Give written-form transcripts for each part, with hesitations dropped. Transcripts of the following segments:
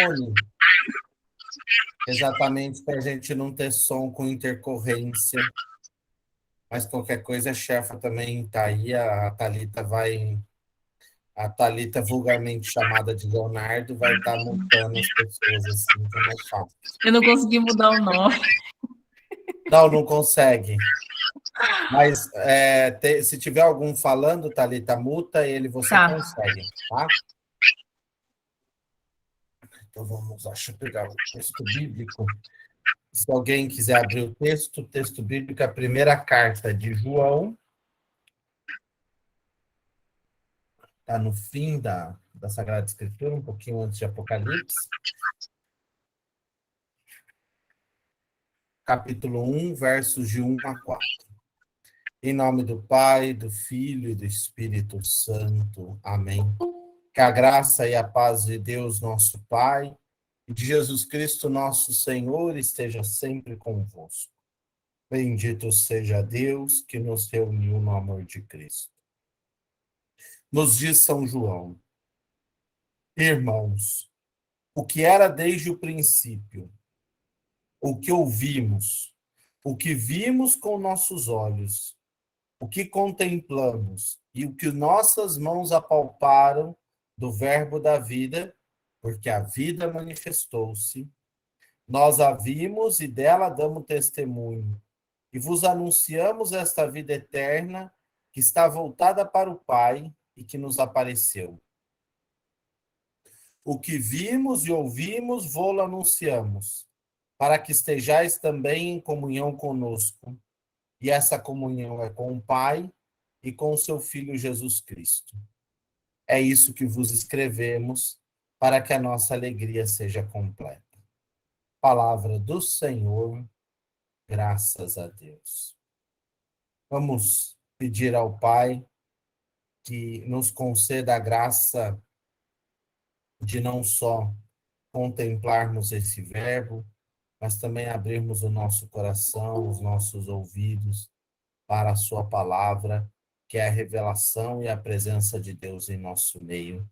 fone, exatamente para a gente não ter som com intercorrência. Mas qualquer coisa, a chefa também está aí, a Thalita vai... A Thalita, vulgarmente chamada de Leonardo, vai estar multando as pessoas, assim, que é mais fácil. Eu não consegui mudar o nome. Não consegue. Mas se tiver algum falando, Thalita, muta ele, você Tá. consegue, tá? Então vamos lá, deixa eu pegar o texto bíblico. Se alguém quiser abrir o texto bíblico, a primeira carta de João, está no fim da Sagrada Escritura, um pouquinho antes de Apocalipse. Capítulo 1, versos de 1 a 4. Em nome do Pai, do Filho e do Espírito Santo. Amém. Que a graça e a paz de Deus, nosso Pai, e de Jesus Cristo, nosso Senhor, esteja sempre convosco. Bendito seja Deus que nos reuniu no amor de Cristo. Nos diz São João: irmãos, o que era desde o princípio, o que ouvimos, o que vimos com nossos olhos, o que contemplamos e o que nossas mãos apalparam do Verbo da vida, porque a vida manifestou-se, nós a vimos e dela damos testemunho, e vos anunciamos esta vida eterna que está voltada para o Pai e que nos apareceu. O que vimos e ouvimos, vô-lo anunciamos, para que estejais também em comunhão conosco. E essa comunhão é com o Pai e com o seu Filho Jesus Cristo. É isso que vos escrevemos, para que a nossa alegria seja completa. Palavra do Senhor, graças a Deus. Vamos pedir ao Pai que nos conceda a graça de não só contemplarmos esse verbo, mas também abrirmos o nosso coração, os nossos ouvidos para a sua palavra, que é a revelação e a presença de Deus em nosso meio.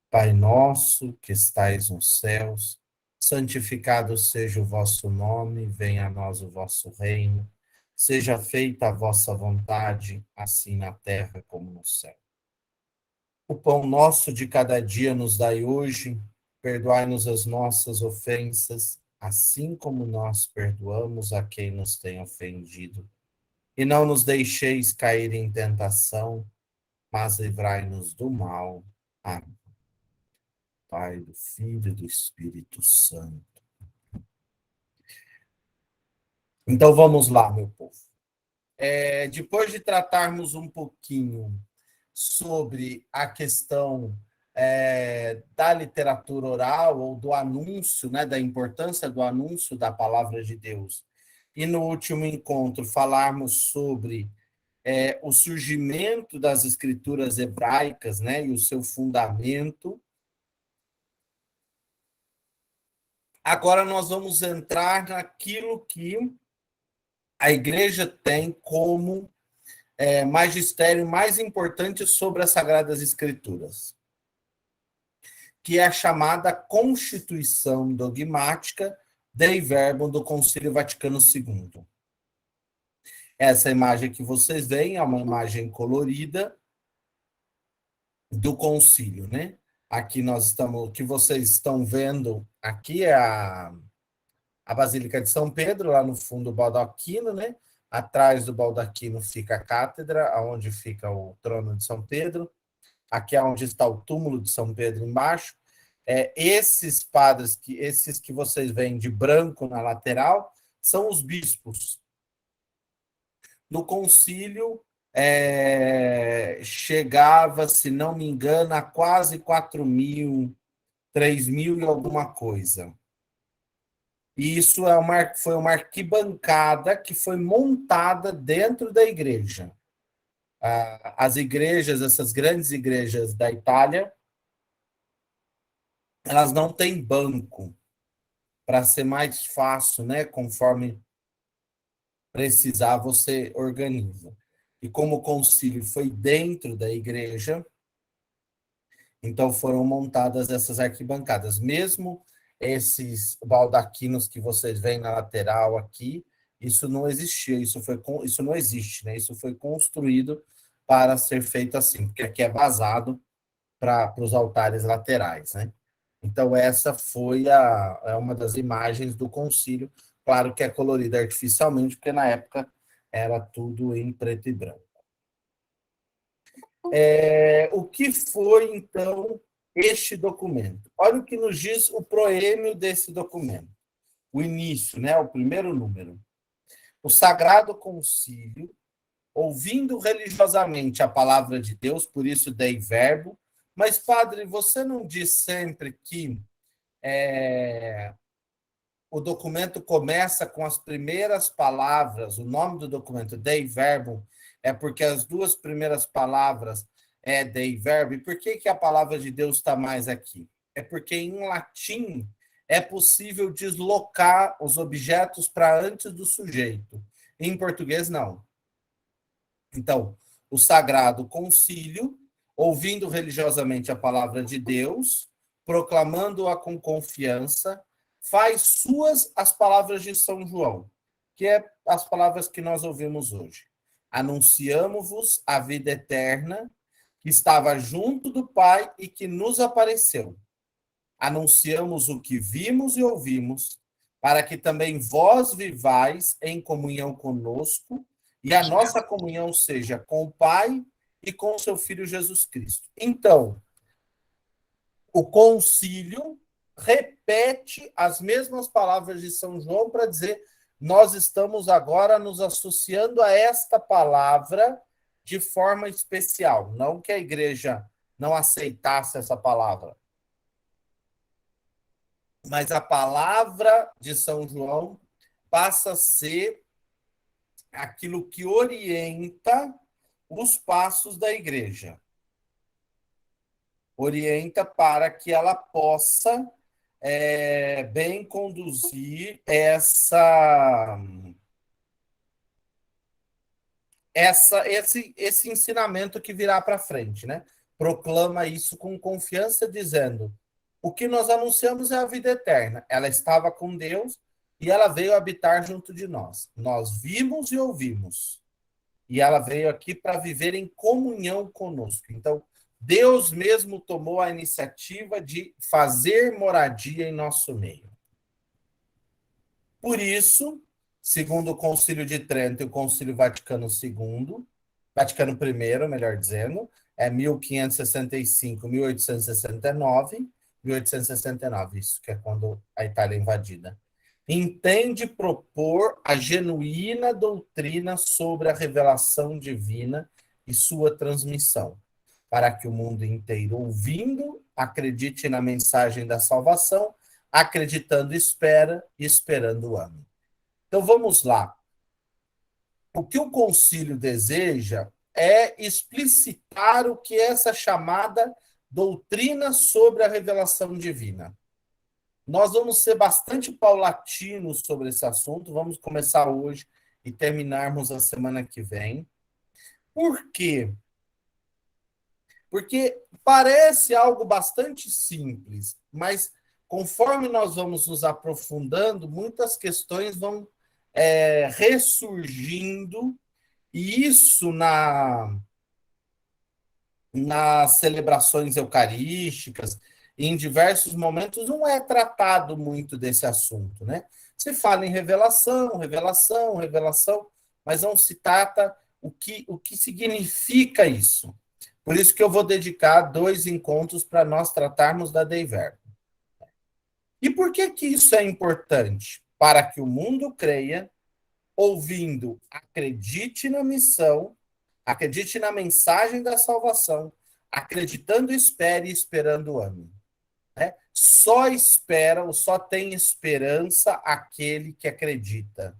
Pai nosso, que estais nos céus, santificado seja o vosso nome, venha a nós o vosso reino, seja feita a vossa vontade, assim na terra como no céu. O pão nosso de cada dia nos dai hoje, perdoai-nos as nossas ofensas, assim como nós perdoamos a quem nos tem ofendido. E não nos deixeis cair em tentação, mas livrai-nos do mal. Amém. Pai, do Filho e do Espírito Santo. Então vamos lá, meu povo. Depois de tratarmos um pouquinho sobre a questão da literatura oral ou do anúncio, né, da importância do anúncio da palavra de Deus, e no último encontro falarmos sobre o surgimento das escrituras hebraicas, né, e o seu fundamento. Agora nós vamos entrar naquilo que a igreja tem como magistério mais importante sobre as Sagradas Escrituras, que é a chamada Constituição Dogmática Dei Verbum do Concílio Vaticano II. Essa imagem que vocês veem é uma imagem colorida do concílio, né? Aqui nós estamos, o que vocês estão vendo aqui é a Basílica de São Pedro, lá no fundo do baldaquino, né? Atrás do baldaquino fica a cátedra, onde fica o trono de São Pedro. Aqui é onde está o túmulo de São Pedro embaixo. Esses padres, esses que vocês veem de branco na lateral, são os bispos. No concílio, chegava, se não me engano, a quase 4.000, 3.000 e alguma coisa. E isso foi uma arquibancada que foi montada dentro da igreja. As igrejas, essas grandes igrejas da Itália, elas não têm banco, para ser mais fácil, né? Conforme precisar, você organiza. E como o concílio foi dentro da igreja, Então foram montadas essas arquibancadas. Mesmo esses baldaquinos que vocês veem na lateral aqui, isso não existia, isso não existe, né? Isso foi construído para ser feito assim, porque aqui é vazado para os altares laterais, né? Então essa foi uma das imagens do concílio, claro que é colorida artificialmente, porque na época era tudo em preto e branco. O que foi, então, este documento? Olha o que nos diz o proêmio desse documento. O início, né? O primeiro número. O Sagrado Concílio, ouvindo religiosamente a palavra de Deus, por isso dei verbo. Mas, padre, você não diz sempre que o documento começa com as primeiras palavras, o nome do documento, Dei Verbum, é porque as duas primeiras palavras é Dei Verbo. E por que a palavra de Deus está mais aqui? É porque em latim é possível deslocar os objetos para antes do sujeito. Em português, não. Então, o Sagrado Concílio, ouvindo religiosamente a palavra de Deus, proclamando-a com confiança, faz suas as palavras de São João, que é as palavras que nós ouvimos hoje. Anunciamo-vos a vida eterna, que estava junto do Pai e que nos apareceu. Anunciamos o que vimos e ouvimos, para que também vós vivais em comunhão conosco, e a nossa comunhão seja com o Pai e com o seu Filho Jesus Cristo. Então, o concílio repete as mesmas palavras de São João para dizer: nós estamos agora nos associando a esta palavra de forma especial. Não que a igreja não aceitasse essa palavra, mas a palavra de São João passa a ser aquilo que orienta os passos da igreja. Orienta para que ela possa bem conduzir esse ensinamento que virá para frente, né? Proclama isso com confiança, dizendo: o que nós anunciamos é a vida eterna. Ela estava com Deus e ela veio habitar junto de nós. Nós vimos e ouvimos. E ela veio aqui para viver em comunhão conosco. Então, Deus mesmo tomou a iniciativa de fazer moradia em nosso meio. Por isso, segundo o Concílio de Trento e o Concílio Vaticano II, Vaticano I, melhor dizendo, é 1565, 1869, 1869, isso que é quando a Itália é invadida. Entende propor a genuína doutrina sobre a revelação divina e sua transmissão, para que o mundo inteiro, ouvindo, acredite na mensagem da salvação, acreditando espera e esperando ama. Então vamos lá. O que o concílio deseja é explicitar o que é essa chamada doutrina sobre a revelação divina. Nós vamos ser bastante paulatinos sobre esse assunto, vamos começar hoje e terminarmos a semana que vem. Por quê? Porque parece algo bastante simples, mas conforme nós vamos nos aprofundando, muitas questões vão ressurgindo, e isso nas celebrações eucarísticas, em diversos momentos, não é tratado muito desse assunto, né? Se fala em revelação, revelação, revelação, mas não se trata o que significa isso. Por isso que eu vou dedicar 2 encontros para nós tratarmos da Dei Verbo. E por que isso é importante? Para que o mundo creia, ouvindo, acredite na missão, acredite na mensagem da salvação, acreditando espere e esperando ame. Né? Só espera ou só tem esperança aquele que acredita.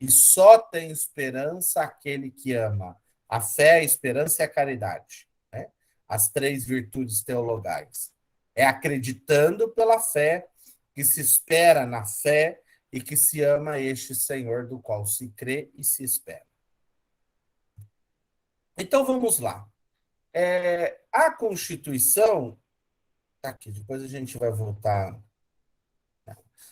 E só tem esperança aquele que ama. A fé, a esperança e a caridade. Né? As 3 virtudes teologais. É acreditando pela fé, que se espera na fé e que se ama este Senhor do qual se crê e se espera. Então vamos lá. A Constituição, aqui, depois a gente vai voltar.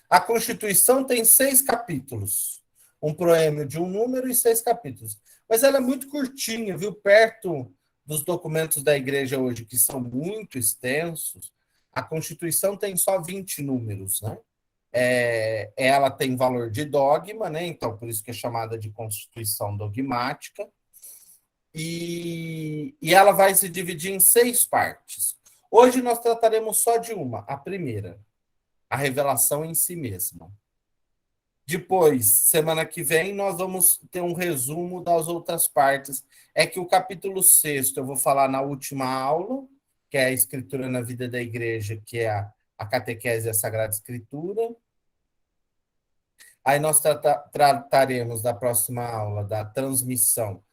A Constituição tem 6 capítulos, um proêmio de um número e 6 capítulos. Mas ela é muito curtinha, viu? Perto dos documentos da igreja hoje, que são muito extensos, a Constituição tem só 20 números, né? Ela tem valor de dogma, né? Então, por isso que é chamada de Constituição dogmática. E ela vai se dividir em 6 partes. Hoje nós trataremos só de uma, a primeira, a revelação em si mesma. Depois, semana que vem, nós vamos ter um resumo das outras partes. É que o capítulo 6 eu vou falar na última aula, que é a Escritura na Vida da Igreja, que é a catequese e a Sagrada Escritura. Aí nós trataremos da próxima aula da transmissão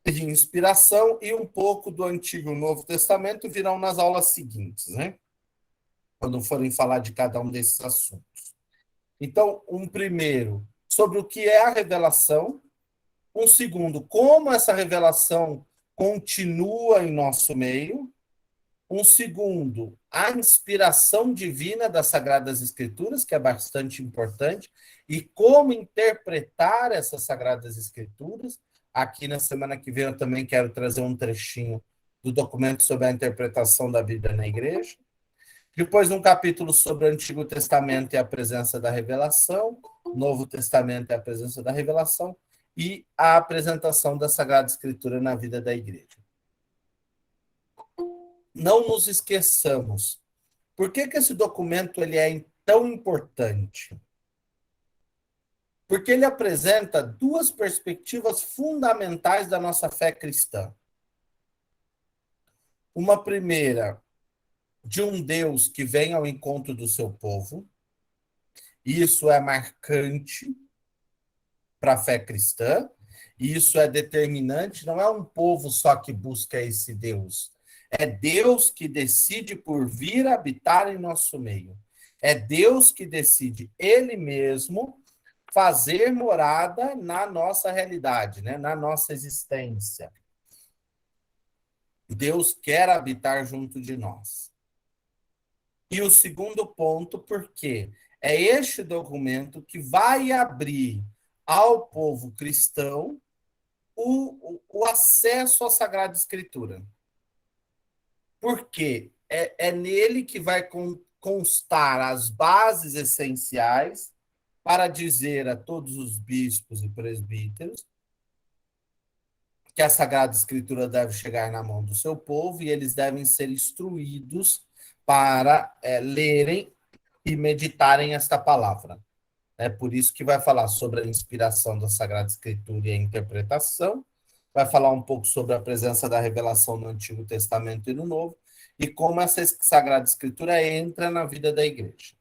de inspiração e um pouco do Antigo e Novo Testamento virão nas aulas seguintes, né? Quando forem falar de cada um desses assuntos. Então, um primeiro, sobre o que é a revelação. Um segundo, como essa revelação continua em nosso meio. Um segundo, a inspiração divina das Sagradas Escrituras, que é bastante importante, e como interpretar essas Sagradas Escrituras. Aqui na semana que vem eu também quero trazer um trechinho do documento sobre a interpretação da Bíblia na igreja. Depois, um capítulo sobre o Antigo Testamento e a presença da revelação, Novo Testamento e a presença da revelação, e a apresentação da Sagrada Escritura na vida da igreja. Não nos esqueçamos. Por que esse documento ele é tão importante? Porque ele apresenta 2 perspectivas fundamentais da nossa fé cristã. Uma primeira, de um Deus que vem ao encontro do seu povo. Isso é marcante para a fé cristã. Isso é determinante. Não é um povo só que busca esse Deus. É Deus que decide por vir habitar em nosso meio. É Deus que decide Ele mesmo fazer morada na nossa realidade, né? Na nossa existência. Deus quer habitar junto de nós. E o segundo ponto, porque é este documento que vai abrir ao povo cristão o acesso à Sagrada Escritura. Porque é nele que vai constar as bases essenciais para dizer a todos os bispos e presbíteros que a Sagrada Escritura deve chegar na mão do seu povo e eles devem ser instruídos para lerem e meditarem esta palavra. É por isso que vai falar sobre a inspiração da Sagrada Escritura e a interpretação, vai falar um pouco sobre a presença da revelação no Antigo Testamento e no Novo, e como essa Sagrada Escritura entra na vida da igreja.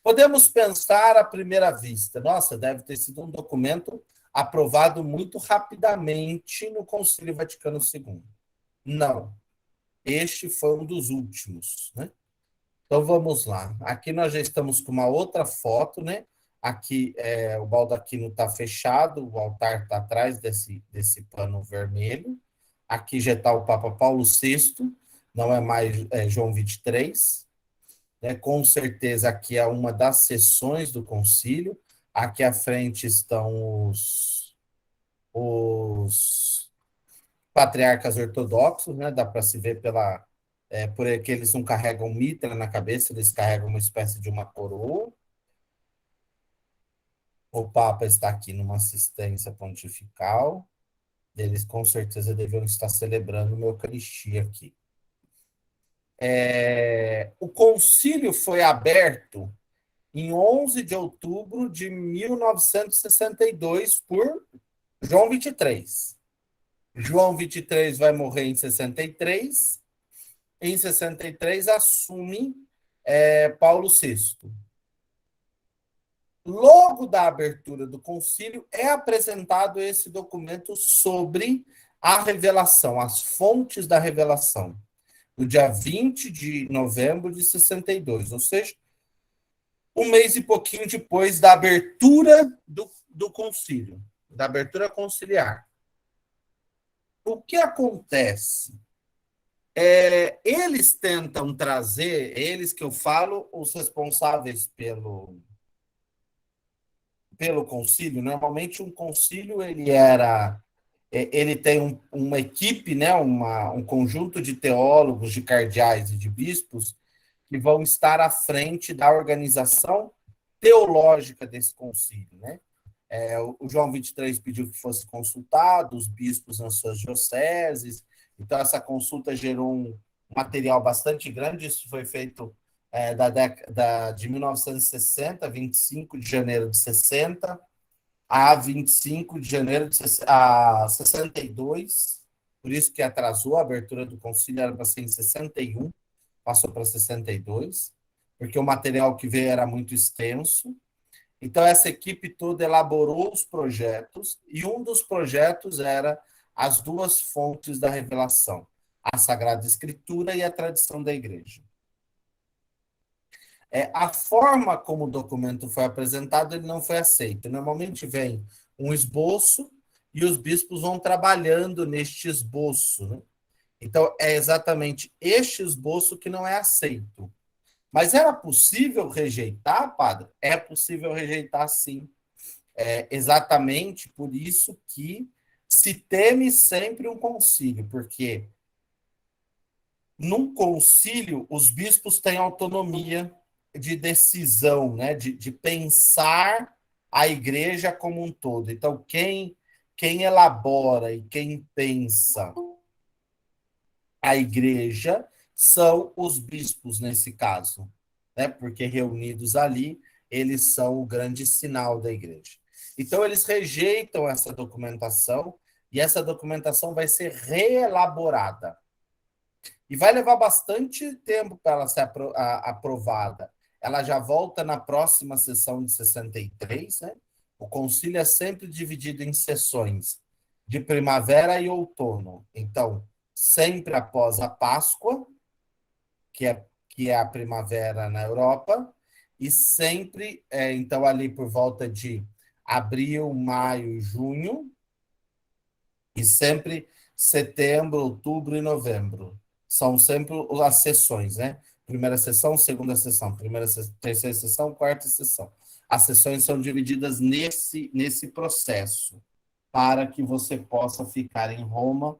Podemos pensar à primeira vista, nossa, deve ter sido um documento aprovado muito rapidamente no Concílio Vaticano II. Não. Este foi um dos últimos, né? Então vamos lá. Aqui nós já estamos com uma outra foto, né? Aqui o baldaquino está fechado, o altar está atrás desse pano vermelho. Aqui já está o Papa Paulo VI, não é mais João 23. Né? Com certeza aqui é uma das sessões do concílio. Aqui à frente estão os patriarcas ortodoxos, né? Dá para se ver por que eles não carregam mitra na cabeça, eles carregam uma espécie de uma coroa. O Papa está aqui numa assistência pontifical. Eles com certeza deviam estar celebrando uma Eucaristia aqui. O concílio foi aberto em 11 de outubro de 1962 por João 23. João 23 vai morrer em 63. Em 63 assume Paulo VI. Logo da abertura do concílio é apresentado esse documento sobre a revelação, as fontes da revelação, no dia 20 de novembro de 62, ou seja, um mês e pouquinho depois da abertura do concílio, da abertura conciliar. o que acontece? Eles tentam trazer, eles que eu falo, os responsáveis pelo concílio. Normalmente um concílio ele tem uma equipe, né, um conjunto de teólogos, de cardeais e de bispos que vão estar à frente da organização teológica desse concílio, né? O João 23 pediu que fosse consultado, os bispos nas suas dioceses, então essa consulta gerou um material bastante grande, isso foi feito da década de 1960, 25 de janeiro de 60, a 25 de janeiro a 62, por isso que atrasou a abertura do concílio, era para ser em 61, passou para 62, porque o material que veio era muito extenso. Então, essa equipe toda elaborou os projetos, e um dos projetos era as duas fontes da revelação, a Sagrada Escritura e a tradição da Igreja. A forma como o documento foi apresentado, ele não foi aceito. Normalmente vem um esboço e os bispos vão trabalhando neste esboço, né? Então, é exatamente este esboço que não é aceito. Mas era possível rejeitar, padre? É possível rejeitar, sim. É exatamente por isso que se teme sempre um concílio, porque num concílio os bispos têm autonomia de decisão, né? de pensar a igreja como um todo. Então, quem elabora e quem pensa a igreja são os bispos, nesse caso, né? Porque reunidos ali, eles são o grande sinal da igreja. Então, eles rejeitam essa documentação e essa documentação vai ser reelaborada. E vai levar bastante tempo para ela ser aprovada. Ela já volta na próxima sessão de 63, né? O concílio é sempre dividido em sessões de primavera e outono. Então, sempre após a Páscoa, que é a primavera na Europa, e sempre, então, ali por volta de abril, maio, junho, e sempre setembro, outubro e novembro. São sempre as sessões, né? Primeira sessão, segunda sessão, terceira sessão, quarta sessão. As sessões são divididas nesse processo, para que você possa ficar em Roma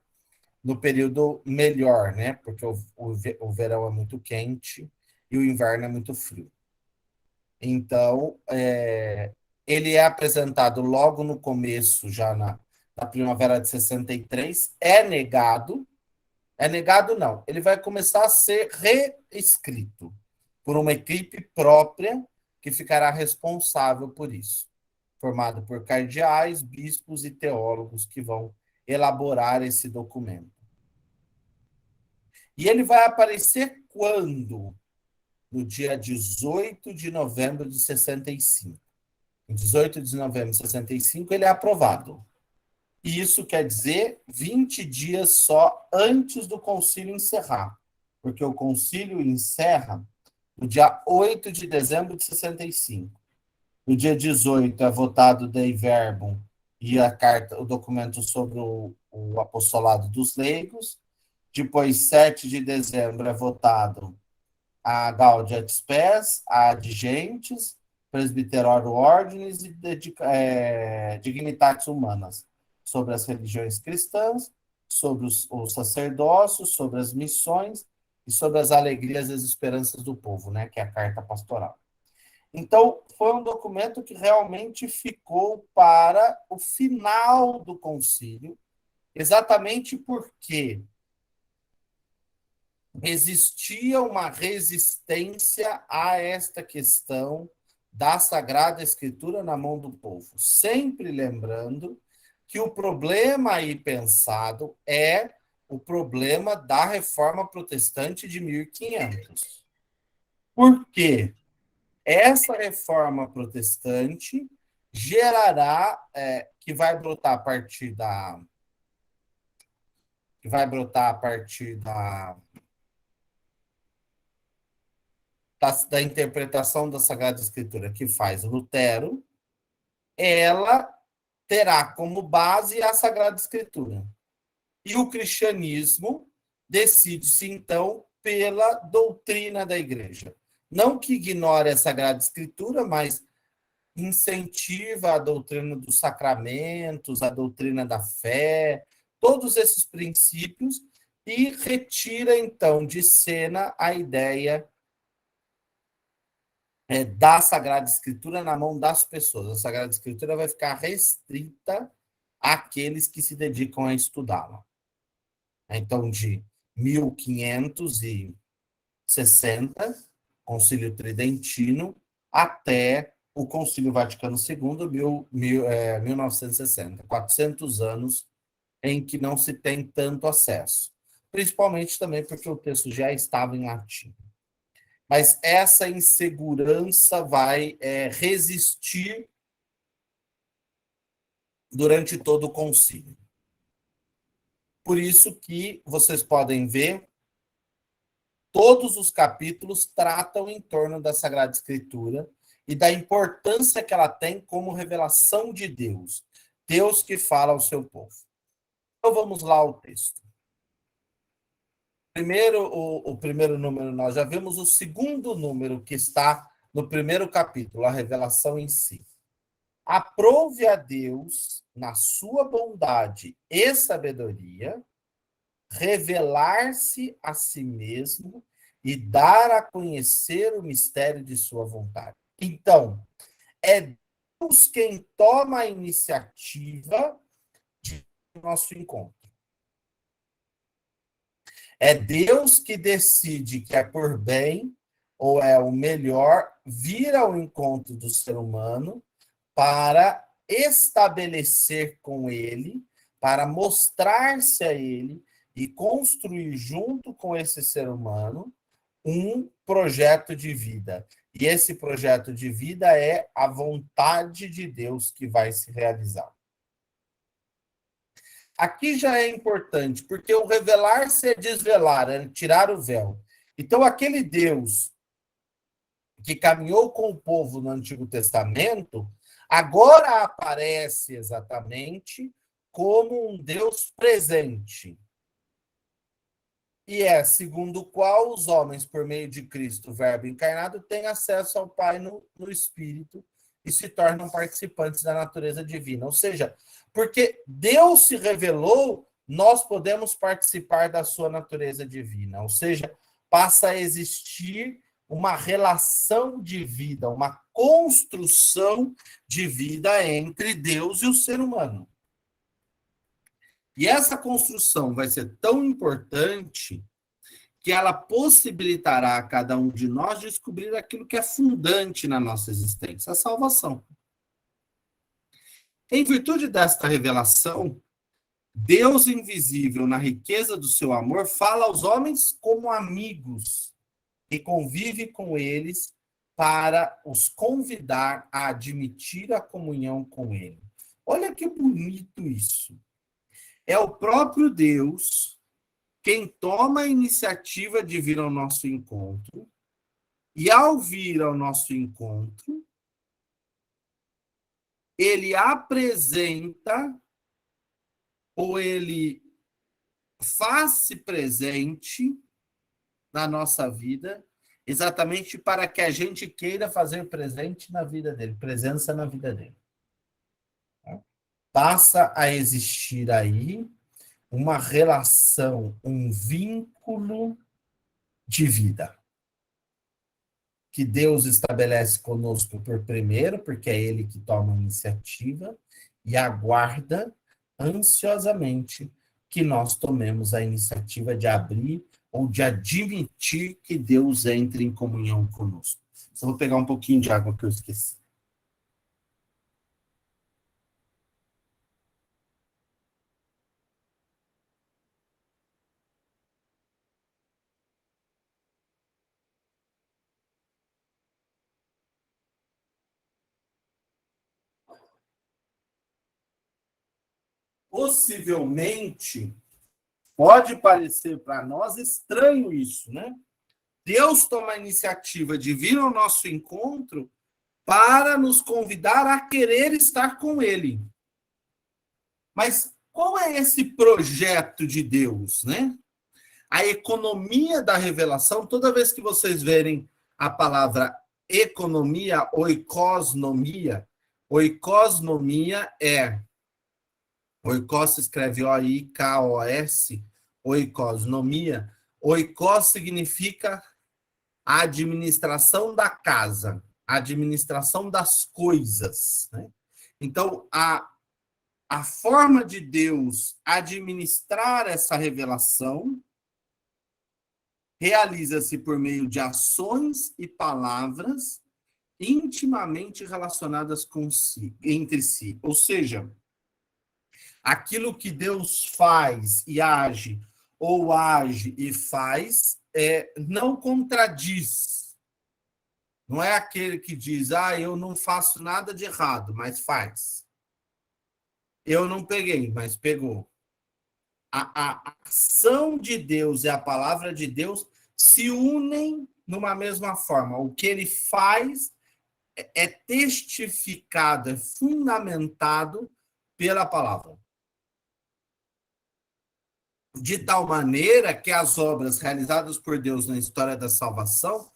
no período melhor, né? Porque o verão é muito quente e o inverno é muito frio. Então, ele é apresentado logo no começo, já na primavera de 63, é negado não, ele vai começar a ser reescrito por uma equipe própria que ficará responsável por isso, formado por cardeais, bispos e teólogos que vão elaborar esse documento. E ele vai aparecer quando? No dia 18 de novembro de 65. Em 18 de novembro de 65, ele é aprovado. E isso quer dizer 20 dias só antes do concílio encerrar. Porque o concílio encerra no dia 8 de dezembro de 65. No dia 18 é votado Dei Verbum e o documento sobre o apostolado dos leigos. Depois, 7 de dezembro, é votado a Gaudia et Spes, a Adigentes, Presbyterorum Ordinis e Dignitatis Humanas, sobre as religiões cristãs, sobre os sacerdócios, sobre as missões e sobre as alegrias e as esperanças do povo, né, que é a carta pastoral. Então, foi um documento que realmente ficou para o final do concílio, exatamente porque existia uma resistência a esta questão da Sagrada Escritura na mão do povo. Sempre lembrando que o problema aí pensado é o problema da Reforma Protestante de 1500. Por quê? Essa Reforma Protestante gerará, que vai brotar a partir da interpretação da Sagrada Escritura que faz Lutero, ela terá como base a Sagrada Escritura. E o cristianismo decide-se, então, pela doutrina da igreja. Não que ignore a Sagrada Escritura, mas incentiva a doutrina dos sacramentos, a doutrina da fé, todos esses princípios, e retira, então, de cena a ideia da Sagrada Escritura na mão das pessoas. A Sagrada Escritura vai ficar restrita àqueles que se dedicam a estudá-la. Então, de 1560, Concílio Tridentino, até o Concílio Vaticano II, 1960, 400 anos em que não se tem tanto acesso. Principalmente também porque o texto já estava em latim. Mas essa insegurança vai resistir durante todo o concílio. Por isso que vocês podem ver, todos os capítulos tratam em torno da Sagrada Escritura e da importância que ela tem como revelação de Deus. Deus que fala ao seu povo. Então vamos lá ao texto. Primeiro, o primeiro número nós já vimos, o segundo número que está no primeiro capítulo, a revelação em si. Aprove a Deus, na sua bondade e sabedoria, revelar-se a si mesmo e dar a conhecer o mistério de sua vontade. Então, é Deus quem toma a iniciativa de nosso encontro. É Deus que decide que é por bem, ou é o melhor, vir ao encontro do ser humano para estabelecer com ele, para mostrar-se a ele e construir junto com esse ser humano um projeto de vida. E esse projeto de vida é a vontade de Deus que vai se realizar. Aqui já é importante, porque o revelar-se é desvelar, é tirar o véu. Então, aquele Deus que caminhou com o povo no Antigo Testamento, agora aparece exatamente como um Deus presente. E é segundo o qual os homens, por meio de Cristo, o Verbo encarnado, têm acesso ao Pai no Espírito e se tornam participantes da natureza divina. Ou seja, porque Deus se revelou, nós podemos participar da sua natureza divina. Ou seja, passa a existir uma relação de vida, uma construção de vida entre Deus e o ser humano. E essa construção vai ser tão importante que ela possibilitará a cada um de nós descobrir aquilo que é fundante na nossa existência, a salvação. Em virtude desta revelação, Deus invisível, na riqueza do seu amor, fala aos homens como amigos e convive com eles para os convidar a admitir a comunhão com ele. Olha que bonito isso. É o próprio Deus quem toma a iniciativa de vir ao nosso encontro, e ao vir ao nosso encontro, ele apresenta, ou ele faz-se presente na nossa vida, exatamente para que a gente queira fazer presente na vida dele, presença na vida dele. Passa a existir aí uma relação, um vínculo de vida que Deus estabelece conosco por primeiro, porque é ele que toma a iniciativa e aguarda ansiosamente que nós tomemos a iniciativa de abrir ou de admitir que Deus entre em comunhão conosco. Só vou pegar um pouquinho de água que eu esqueci. Possivelmente, pode parecer para nós estranho isso, né? Deus toma a iniciativa de vir ao nosso encontro para nos convidar a querer estar com ele. Mas qual é esse projeto de Deus, né? A economia da revelação, toda vez que vocês verem a palavra economia, oikosnomia é, oikos se escreve O-I-K-O-S, oikosnomia, oikos significa a administração da casa, a administração das coisas, né? Então, a forma de Deus administrar essa revelação realiza-se por meio de ações e palavras intimamente relacionadas entre si. Ou seja, aquilo que Deus faz e age, ou age e faz, não contradiz. Não é aquele que diz, eu não faço nada de errado, mas faz. Eu não peguei, mas pegou. A ação de Deus e a palavra de Deus se unem numa mesma forma. O que ele faz é testificado, é fundamentado pela palavra. De tal maneira que as obras realizadas por Deus na história da salvação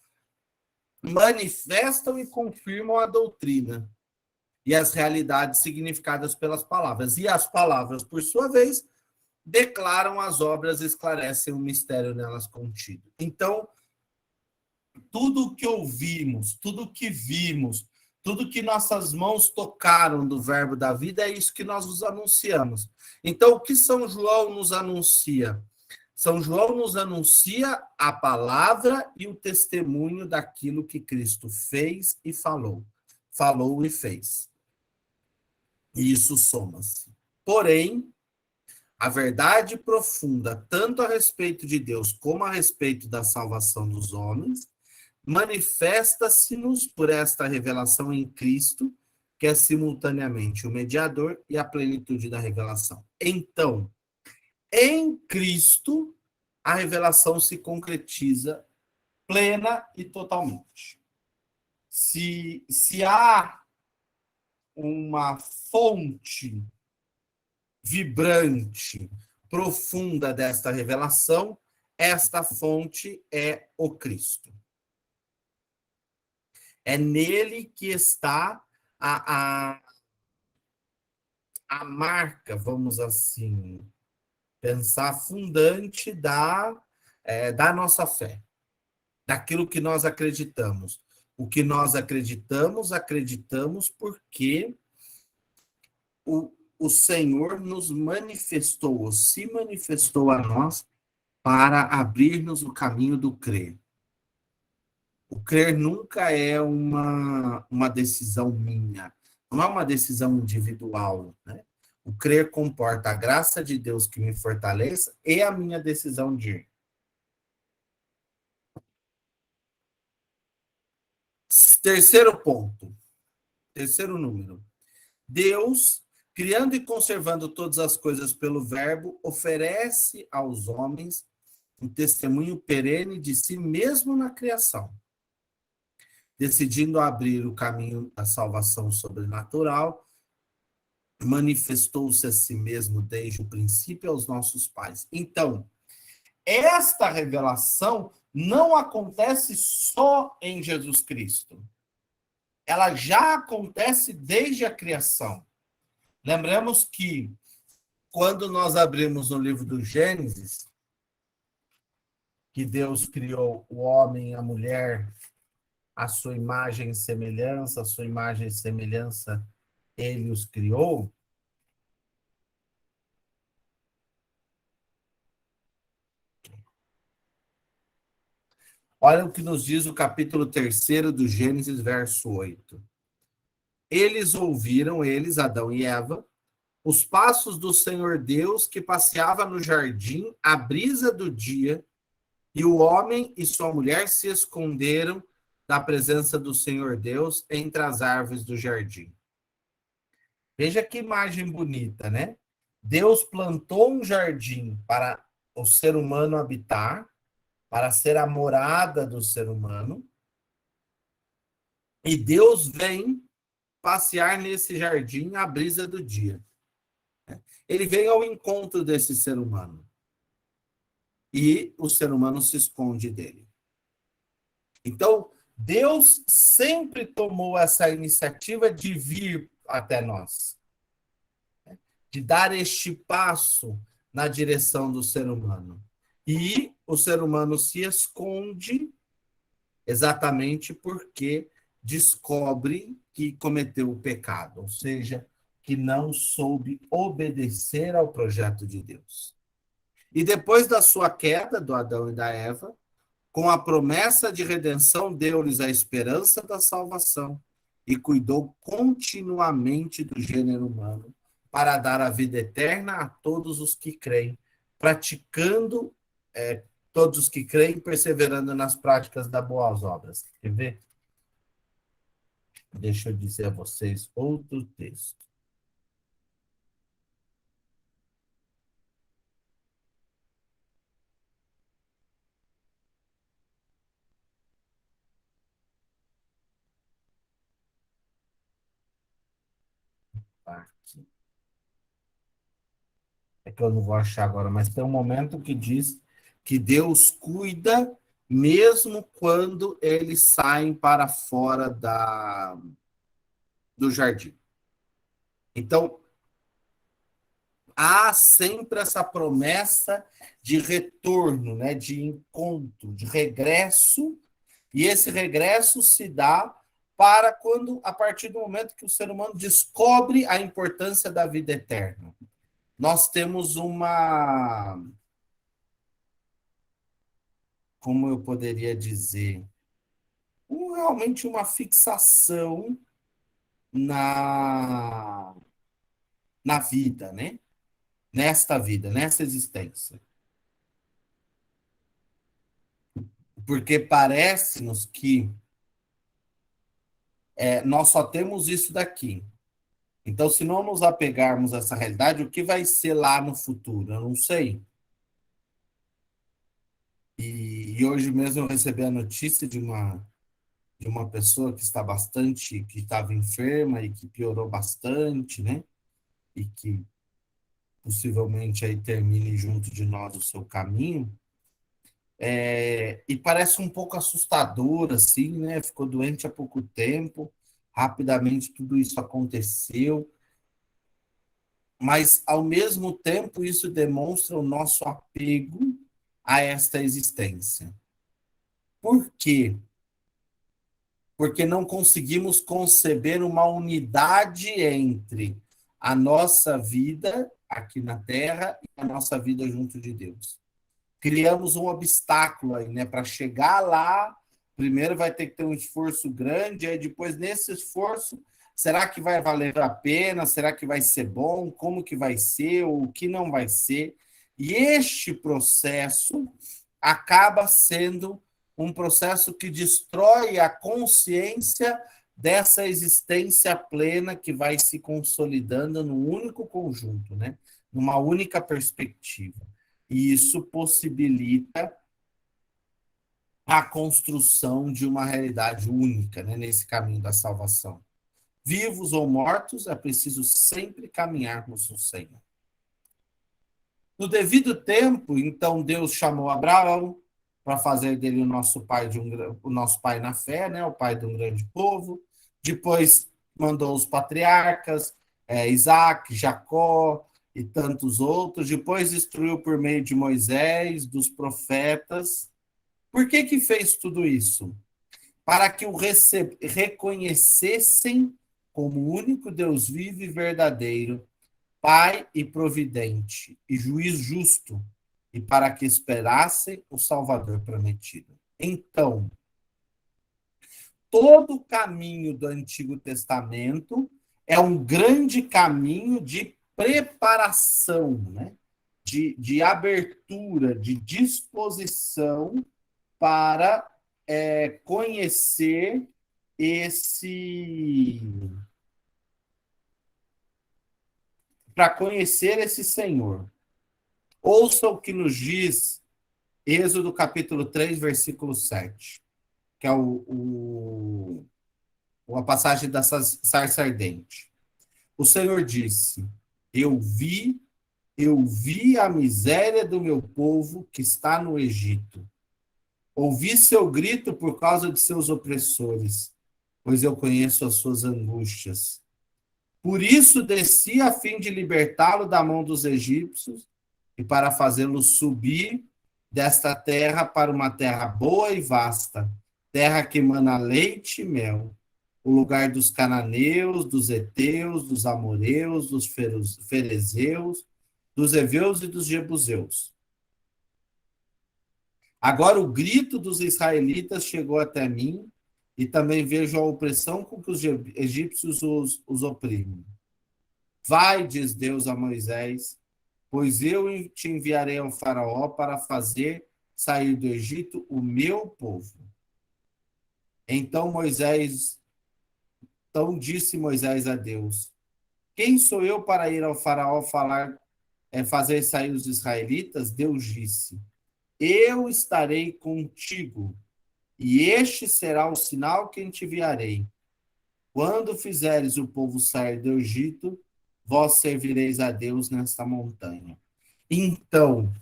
manifestam e confirmam a doutrina e as realidades significadas pelas palavras. E as palavras, por sua vez, declaram as obras e esclarecem o mistério nelas contido. Então, tudo o que ouvimos, tudo o que vimos, tudo que nossas mãos tocaram do verbo da vida, é isso que nós vos anunciamos. Então, o que São João nos anuncia? São João nos anuncia a palavra e o testemunho daquilo que Cristo fez e falou. Falou e fez. E isso soma-se. Porém, a verdade profunda, tanto a respeito de Deus como a respeito da salvação dos homens, manifesta-se-nos por esta revelação em Cristo, que é simultaneamente o mediador e a plenitude da revelação. Então, em Cristo, a revelação se concretiza plena e totalmente. Se há uma fonte vibrante, profunda desta revelação, esta fonte é o Cristo. É nele que está a marca, vamos assim pensar, fundante da nossa fé, daquilo que nós acreditamos. O que nós acreditamos porque o Senhor nos manifestou, ou se manifestou a nós, para abrir-nos o caminho do crer. O crer nunca é uma decisão minha, não é uma decisão individual, né? O crer comporta a graça de Deus que me fortaleça e a minha decisão de ir. Terceiro ponto, terceiro número. Deus, criando e conservando todas as coisas pelo verbo, oferece aos homens um testemunho perene de si mesmo na criação, decidindo abrir o caminho da salvação sobrenatural, manifestou-se a si mesmo desde o princípio aos nossos pais. Então, esta revelação não acontece só em Jesus Cristo. Ela já acontece desde a criação. Lembramos que, quando nós abrimos no livro do Gênesis, que Deus criou o homem e a mulher, a sua imagem e semelhança, ele os criou. Olha o que nos diz o capítulo 3 do Gênesis, verso 8. Eles ouviram, Adão e Eva, os passos do Senhor Deus que passeava no jardim à brisa do dia, e o homem e sua mulher se esconderam da presença do Senhor Deus entre as árvores do jardim. Veja que imagem bonita, né? Deus plantou um jardim para o ser humano habitar, para ser a morada do ser humano, e Deus vem passear nesse jardim à brisa do dia. Ele vem ao encontro desse ser humano. E o ser humano se esconde dele. Então, Deus sempre tomou essa iniciativa de vir até nós, de dar este passo na direção do ser humano. E o ser humano se esconde exatamente porque descobre que cometeu o pecado, ou seja, que não soube obedecer ao projeto de Deus. E depois da sua queda, do Adão e da Eva, com a promessa de redenção, deu-lhes a esperança da salvação e cuidou continuamente do gênero humano para dar a vida eterna a todos os que creem, praticando, todos os que creem, perseverando nas práticas das boas obras. Quer ver? Deixa eu dizer a vocês outro texto. Aqui. É que eu não vou achar agora, mas tem um momento que diz que Deus cuida mesmo quando eles saem para fora do jardim. Então, há sempre essa promessa de retorno, né, de encontro, de regresso, e esse regresso se dá para quando, a partir do momento que o ser humano descobre a importância da vida eterna. Nós temos como eu poderia dizer, realmente uma fixação na, na vida, né? Nesta vida, nessa existência. Porque parece-nos que nós só temos isso daqui. Então, se não nos apegarmos a essa realidade, o que vai ser lá no futuro? Eu não sei. E hoje mesmo eu recebi a notícia de uma pessoa que está bastante, que estava enferma e que piorou bastante, né? E que possivelmente aí termine junto de nós o seu caminho. E parece um pouco assustador, assim, né? Ficou doente há pouco tempo, rapidamente tudo isso aconteceu, mas ao mesmo tempo isso demonstra o nosso apego a esta existência. Por quê? Porque não conseguimos conceber uma unidade entre a nossa vida aqui na Terra e a nossa vida junto de Deus. Criamos um obstáculo aí, né? Para chegar lá, primeiro vai ter que ter um esforço grande, aí depois nesse esforço, será que vai valer a pena? Será que vai ser bom? Como que vai ser? Ou o que não vai ser? E este processo acaba sendo um processo que destrói a consciência dessa existência plena que vai se consolidando num único conjunto, né? Numa única perspectiva. E isso possibilita a construção de uma realidade única, né, nesse caminho da salvação. Vivos ou mortos, é preciso sempre caminharmos no Senhor. No devido tempo, então, Deus chamou Abraão para fazer dele o nosso pai, o nosso pai na fé, né, o pai de um grande povo. Depois mandou os patriarcas, Isaac, Jacó e tantos outros. Depois instruiu por meio de Moisés, dos profetas. Por que fez tudo isso? Para que o reconhecessem como o único Deus vivo e verdadeiro, Pai e providente, e juiz justo, e para que esperassem o Salvador prometido. Então, todo o caminho do Antigo Testamento é um grande caminho de preparação, né? De abertura, de disposição para conhecer esse Senhor. Ouça o que nos diz Êxodo capítulo 3, versículo 7, que é uma passagem da sarça ardente. O Senhor disse: Eu vi a miséria do meu povo que está no Egito. Ouvi seu grito por causa de seus opressores, pois eu conheço as suas angústias. Por isso desci a fim de libertá-lo da mão dos egípcios e para fazê-lo subir desta terra para uma terra boa e vasta, terra que emana leite e mel, o lugar dos cananeus, dos heteus, dos amoreus, dos ferezeus, dos heveus e dos jebuseus. Agora o grito dos israelitas chegou até mim, e também vejo a opressão com que os egípcios os oprimem. Vai, diz Deus a Moisés, pois eu te enviarei ao faraó para fazer sair do Egito o meu povo. Então disse Moisés a Deus, quem sou eu para ir ao faraó fazer sair os israelitas? Deus disse, eu estarei contigo, e este será o sinal que te enviarei. Quando fizeres o povo sair do Egito, vós servireis a Deus nesta montanha. Então,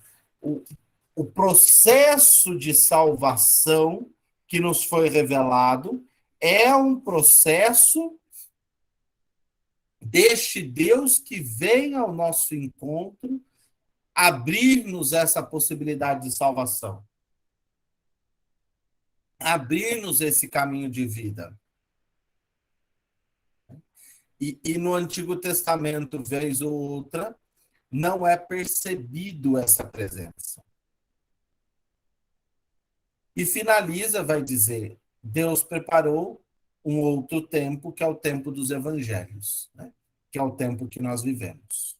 o processo de salvação que nos foi revelado é um processo deste Deus que vem ao nosso encontro abrir-nos essa possibilidade de salvação. Abrir-nos esse caminho de vida. E no Antigo Testamento, vez ou outra, não é percebido essa presença. E finaliza, vai dizer, Deus preparou um outro tempo, que é o tempo dos evangelhos, né? Que é o tempo que nós vivemos.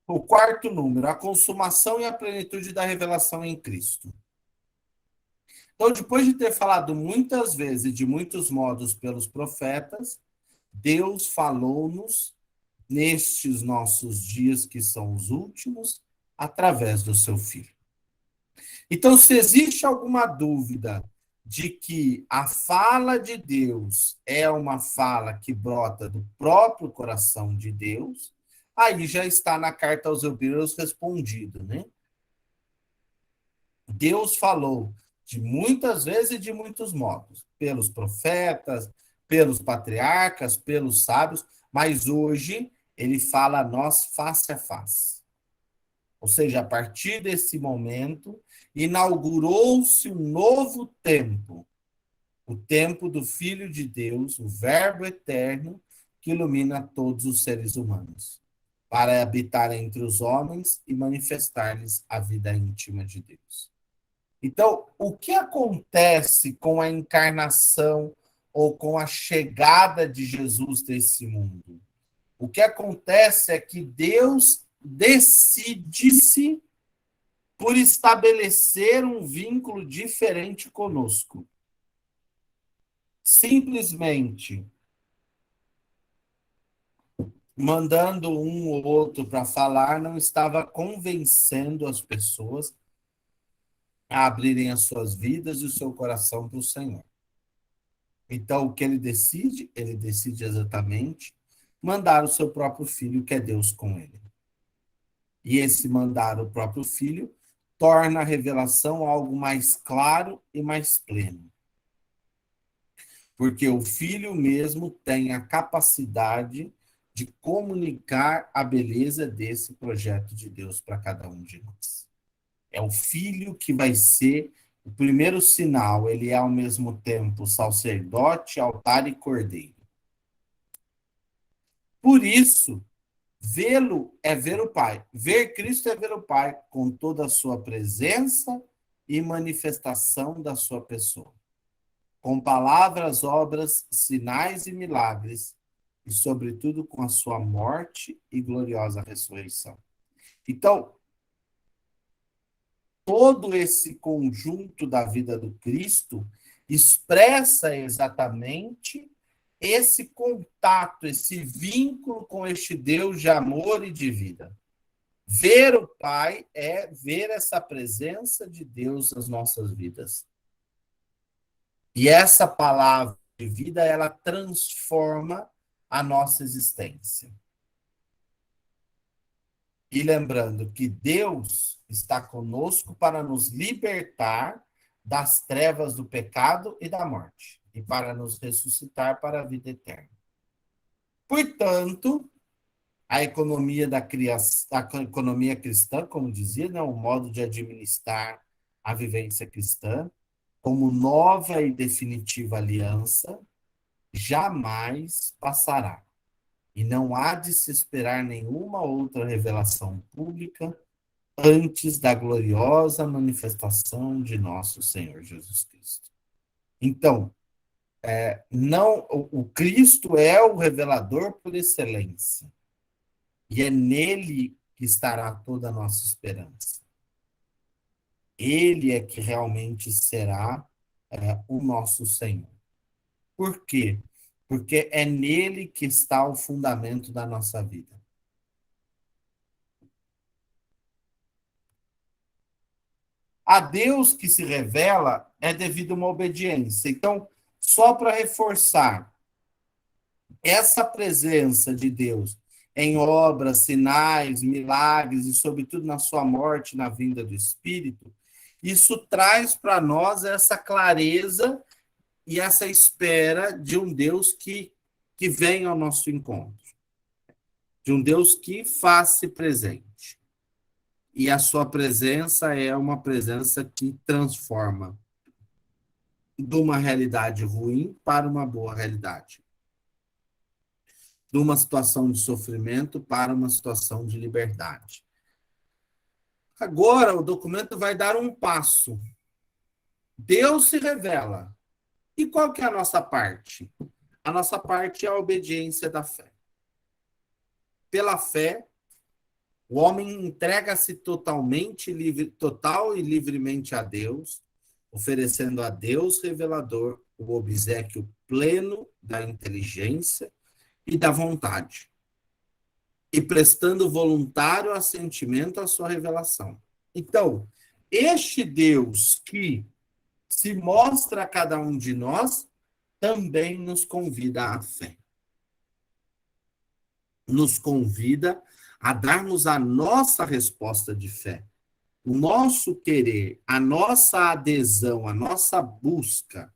O quarto número, a consumação e a plenitude da revelação em Cristo. Então, depois de ter falado muitas vezes e de muitos modos pelos profetas, Deus falou-nos nestes nossos dias, que são os últimos, através do seu Filho. Então, se existe alguma dúvida de que a fala de Deus é uma fala que brota do próprio coração de Deus, aí já está na carta aos Hebreus respondido, né? Deus falou de muitas vezes e de muitos modos, pelos profetas, pelos patriarcas, pelos sábios, mas hoje ele fala a nós face a face. Ou seja, a partir desse momento, inaugurou-se um novo tempo, o tempo do Filho de Deus, o Verbo eterno, que ilumina todos os seres humanos, para habitar entre os homens e manifestar-lhes a vida íntima de Deus. Então, o que acontece com a encarnação ou com a chegada de Jesus nesse mundo? O que acontece é que Deus decide-se por estabelecer um vínculo diferente conosco. Simplesmente mandando um ou outro para falar, não estava convencendo as pessoas a abrirem as suas vidas e o seu coração para o Senhor. Então, o que ele decide? Ele decide exatamente mandar o seu próprio filho, que é Deus, com ele. E esse mandar o próprio filho torna a revelação algo mais claro e mais pleno. Porque o filho mesmo tem a capacidade de comunicar a beleza desse projeto de Deus para cada um de nós. É o filho que vai ser o primeiro sinal, ele é ao mesmo tempo sacerdote, altar e cordeiro. Por isso, vê-lo é ver o Pai. Ver Cristo é ver o Pai com toda a sua presença e manifestação da sua pessoa. Com palavras, obras, sinais e milagres, e sobretudo com a sua morte e gloriosa ressurreição. Então, todo esse conjunto da vida do Cristo expressa exatamente esse contato, esse vínculo com este Deus de amor e de vida. Ver o Pai é ver essa presença de Deus nas nossas vidas. E essa palavra de vida, ela transforma a nossa existência. E lembrando que Deus está conosco para nos libertar das trevas do pecado e da morte, e para nos ressuscitar para a vida eterna. Portanto, a economia da criação, a economia cristã, como dizia, né, o modo de administrar a vivência cristã, como nova e definitiva aliança, jamais passará. E não há de se esperar nenhuma outra revelação pública antes da gloriosa manifestação de nosso Senhor Jesus Cristo. Então, não, o Cristo é o revelador por excelência. E é nele que estará toda a nossa esperança. Ele é que realmente será o nosso Senhor. Por quê? Porque é nele que está o fundamento da nossa vida. A Deus que se revela é devido a uma obediência. Então, só para reforçar, essa presença de Deus em obras, sinais, milagres e, sobretudo, na sua morte, na vinda do Espírito, isso traz para nós essa clareza e essa espera de um Deus que vem ao nosso encontro, de um Deus que faz-se presente. E a sua presença é uma presença que transforma de uma realidade ruim para uma boa realidade. De uma situação de sofrimento para uma situação de liberdade. Agora, o documento vai dar um passo. Deus se revela. E qual que é a nossa parte? A nossa parte é a obediência da fé. Pela fé, o homem entrega-se total e livremente a Deus, oferecendo a Deus revelador o obséquio pleno da inteligência e da vontade, e prestando voluntário assentimento à sua revelação. Então, este Deus que se mostra a cada um de nós, também nos convida à fé. Nos convida a darmos a nossa resposta de fé, o nosso querer, a nossa adesão, a nossa busca.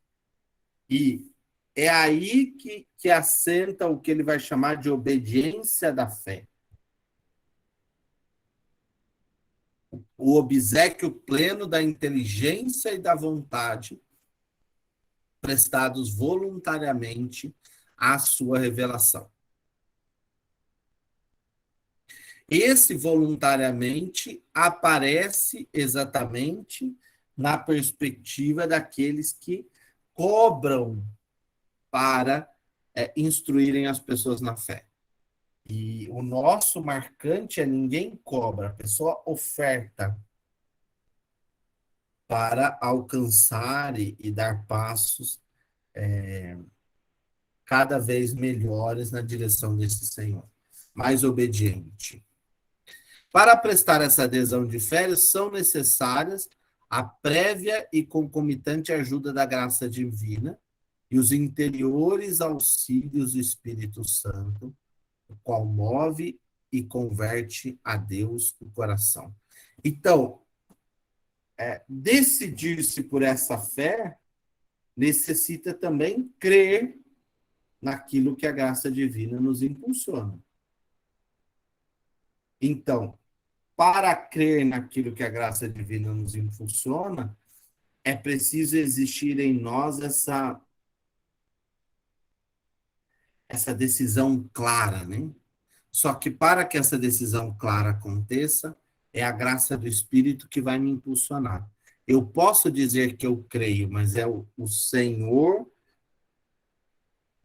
E é aí que assenta o que ele vai chamar de obediência da fé. O obséquio pleno da inteligência e da vontade, prestados voluntariamente à sua revelação. Esse voluntariamente aparece exatamente na perspectiva daqueles que cobram para instruírem as pessoas na fé. E o nosso marcante é ninguém cobra, a pessoa oferta para alcançar e dar passos cada vez melhores na direção desse Senhor, mais obediente. Para prestar essa adesão de fé, são necessárias a prévia e concomitante ajuda da graça divina e os interiores auxílios do Espírito Santo, o qual move e converte a Deus o coração. Então, decidir-se por essa fé necessita também crer naquilo que a graça divina nos impulsiona. Então, para crer naquilo que a graça divina nos impulsiona, é preciso existir em nós essa decisão clara, né? Só que para que essa decisão clara aconteça, é a graça do Espírito que vai me impulsionar. Eu posso dizer que eu creio, mas é o Senhor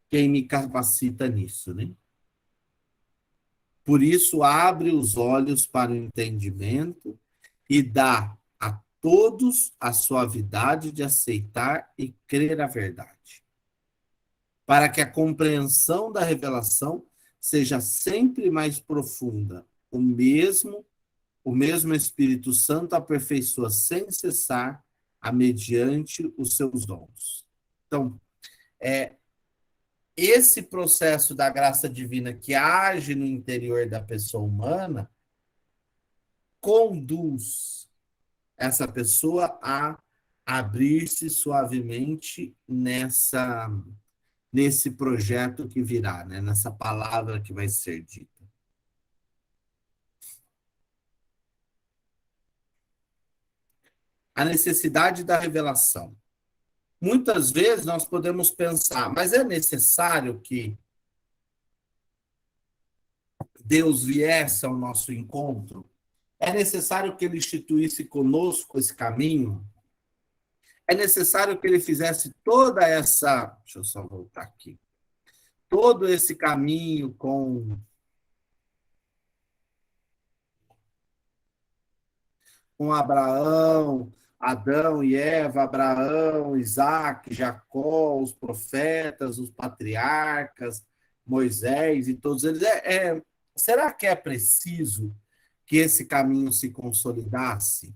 quem me capacita nisso, né? Por isso, abre os olhos para o entendimento e dá a todos a suavidade de aceitar e crer a verdade, para que a compreensão da revelação seja sempre mais profunda. O mesmo Espírito Santo aperfeiçoa sem cessar mediante os seus dons. Então, esse processo da graça divina que age no interior da pessoa humana conduz essa pessoa a abrir-se suavemente nesse projeto que virá, né? Nessa palavra que vai ser dita. A necessidade da revelação. Muitas vezes nós podemos pensar, mas é necessário que Deus viesse ao nosso encontro? É necessário que ele instituísse conosco esse caminho? É necessário que ele fizesse toda essa. Deixa eu só voltar aqui. Todo esse caminho com Abraão, Adão e Eva, Abraão, Isaac, Jacó, os profetas, os patriarcas, Moisés e todos eles. Será que é preciso que esse caminho se consolidasse?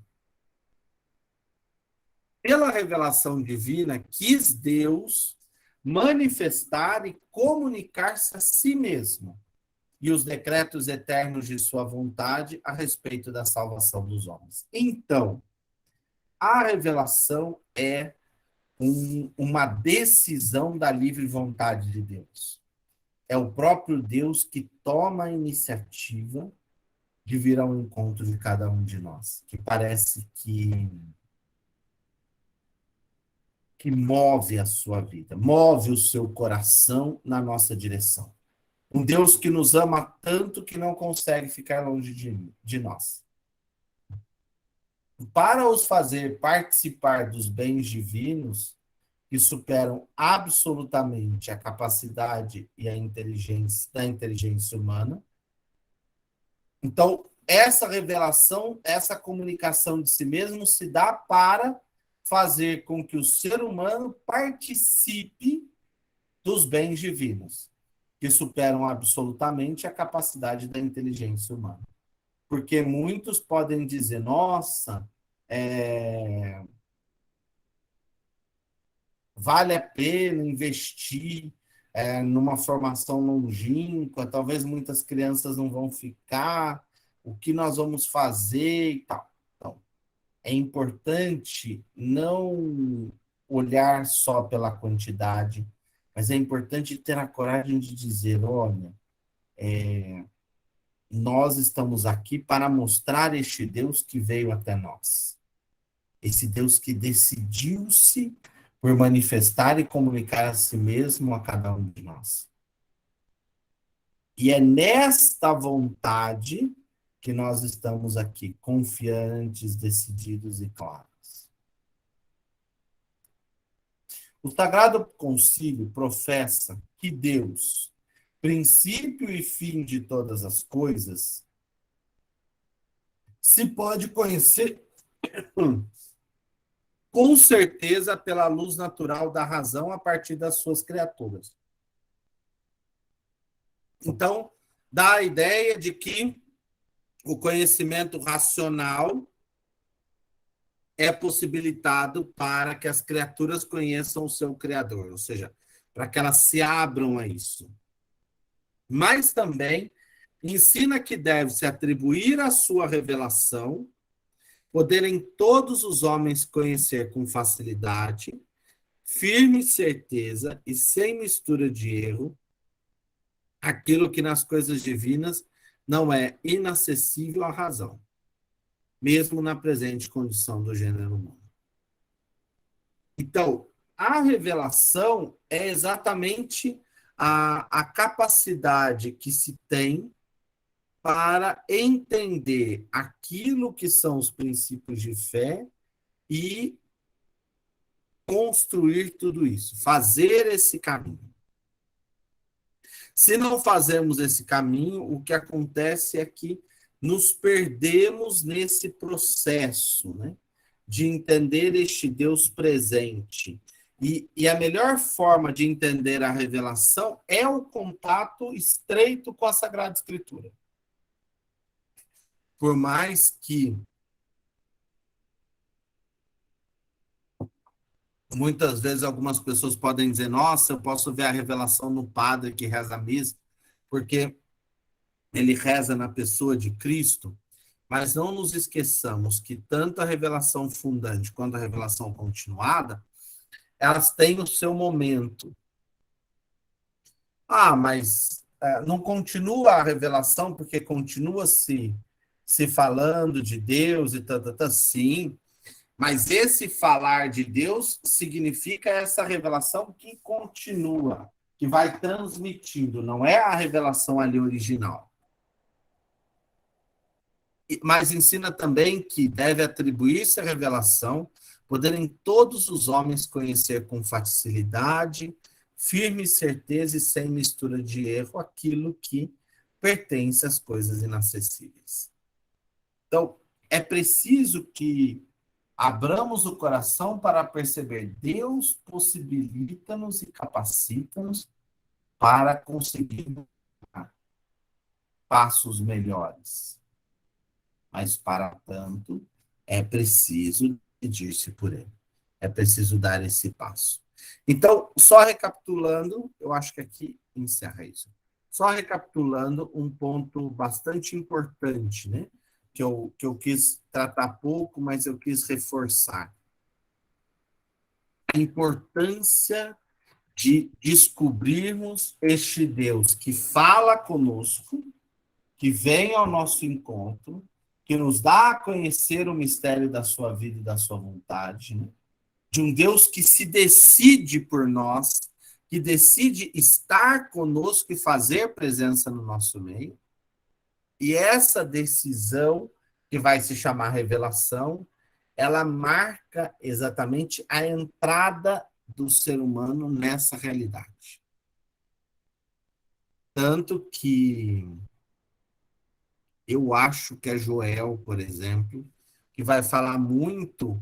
Pela revelação divina, quis Deus manifestar e comunicar-se a si mesmo e os decretos eternos de sua vontade a respeito da salvação dos homens. Então, a revelação é uma decisão da livre vontade de Deus. É o próprio Deus que toma a iniciativa de vir ao encontro de cada um de nós, que parece que move a sua vida, move o seu coração na nossa direção. Um Deus que nos ama tanto que não consegue ficar longe de nós. Para os fazer participar dos bens divinos, que superam absolutamente a capacidade e a inteligência da inteligência humana. Então, essa revelação, essa comunicação de si mesmo se dá para fazer com que o ser humano participe dos bens divinos, que superam absolutamente a capacidade da inteligência humana. Porque muitos podem dizer, nossa, vale a pena investir numa formação longínqua, talvez muitas crianças não vão ficar, o que nós vamos fazer e tal. Então, é importante não olhar só pela quantidade, mas é importante ter a coragem de dizer, olha, nós estamos aqui para mostrar este Deus que veio até nós. Esse Deus que decidiu-se por manifestar e comunicar a si mesmo a cada um de nós. E é nesta vontade que nós estamos aqui, confiantes, decididos e claros. O Sagrado Concílio professa que Deus, princípio e fim de todas as coisas, se pode conhecer com certeza pela luz natural da razão a partir das suas criaturas. Então, dá a ideia de que o conhecimento racional é possibilitado para que as criaturas conheçam o seu Criador, ou seja, para que elas se abram a isso. Mas também ensina que deve-se atribuir a sua revelação, poderem todos os homens conhecer com facilidade, firme certeza e sem mistura de erro, aquilo que nas coisas divinas não é inacessível à razão, mesmo na presente condição do gênero humano. Então, a revelação é exatamente a capacidade que se tem para entender aquilo que são os princípios de fé e construir tudo isso, fazer esse caminho. Se não fazermos esse caminho, o que acontece é que nos perdemos nesse processo, né, de entender este Deus presente. E a melhor forma de entender a revelação é o contato estreito com a Sagrada Escritura. Por mais que Muitas vezes algumas pessoas podem dizer, nossa, eu posso ver a revelação no padre que reza a missa, porque ele reza na pessoa de Cristo, mas não nos esqueçamos que tanto a revelação fundante quanto a revelação continuada, elas têm o seu momento. Ah, mas não continua a revelação porque continua se falando de Deus e tal, sim, mas esse falar de Deus significa essa revelação que continua, que vai transmitindo, não é a revelação ali original. Mas ensina também que deve atribuir-se a revelação, poderem todos os homens conhecer com facilidade, firme certeza e sem mistura de erro aquilo que pertence às coisas inacessíveis. Então, é preciso que abramos o coração para perceber Deus possibilita-nos e capacita-nos para conseguir passos melhores. Mas, para tanto, é preciso decidir-se por ele. É preciso dar esse passo. Então, só recapitulando, eu acho que aqui encerra isso. Só recapitulando um ponto bastante importante, né? Que eu quis tratar pouco, mas eu quis reforçar. A importância de descobrirmos este Deus que fala conosco, que vem ao nosso encontro, que nos dá a conhecer o mistério da sua vida e da sua vontade, né? De um Deus que se decide por nós, que decide estar conosco e fazer presença no nosso meio. E essa decisão, que vai se chamar revelação, ela marca exatamente a entrada do ser humano nessa realidade. Tanto que eu acho que é Joel, por exemplo, que vai falar muito.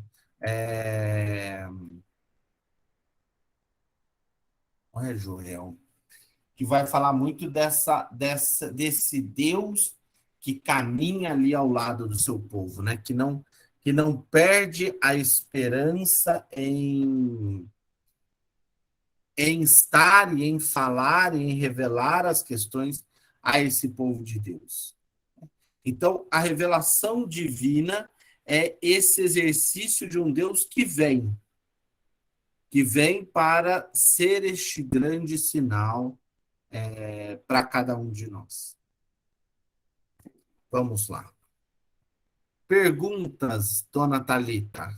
Não é Joel, que vai falar muito desse Deus que caminha ali ao lado do seu povo, né? Que não perde a esperança em estar e em falar e em revelar as questões a esse povo de Deus. Então, a revelação divina é esse exercício de um Deus que para ser este grande sinal para cada um de nós. Vamos lá. Perguntas, dona Thalita?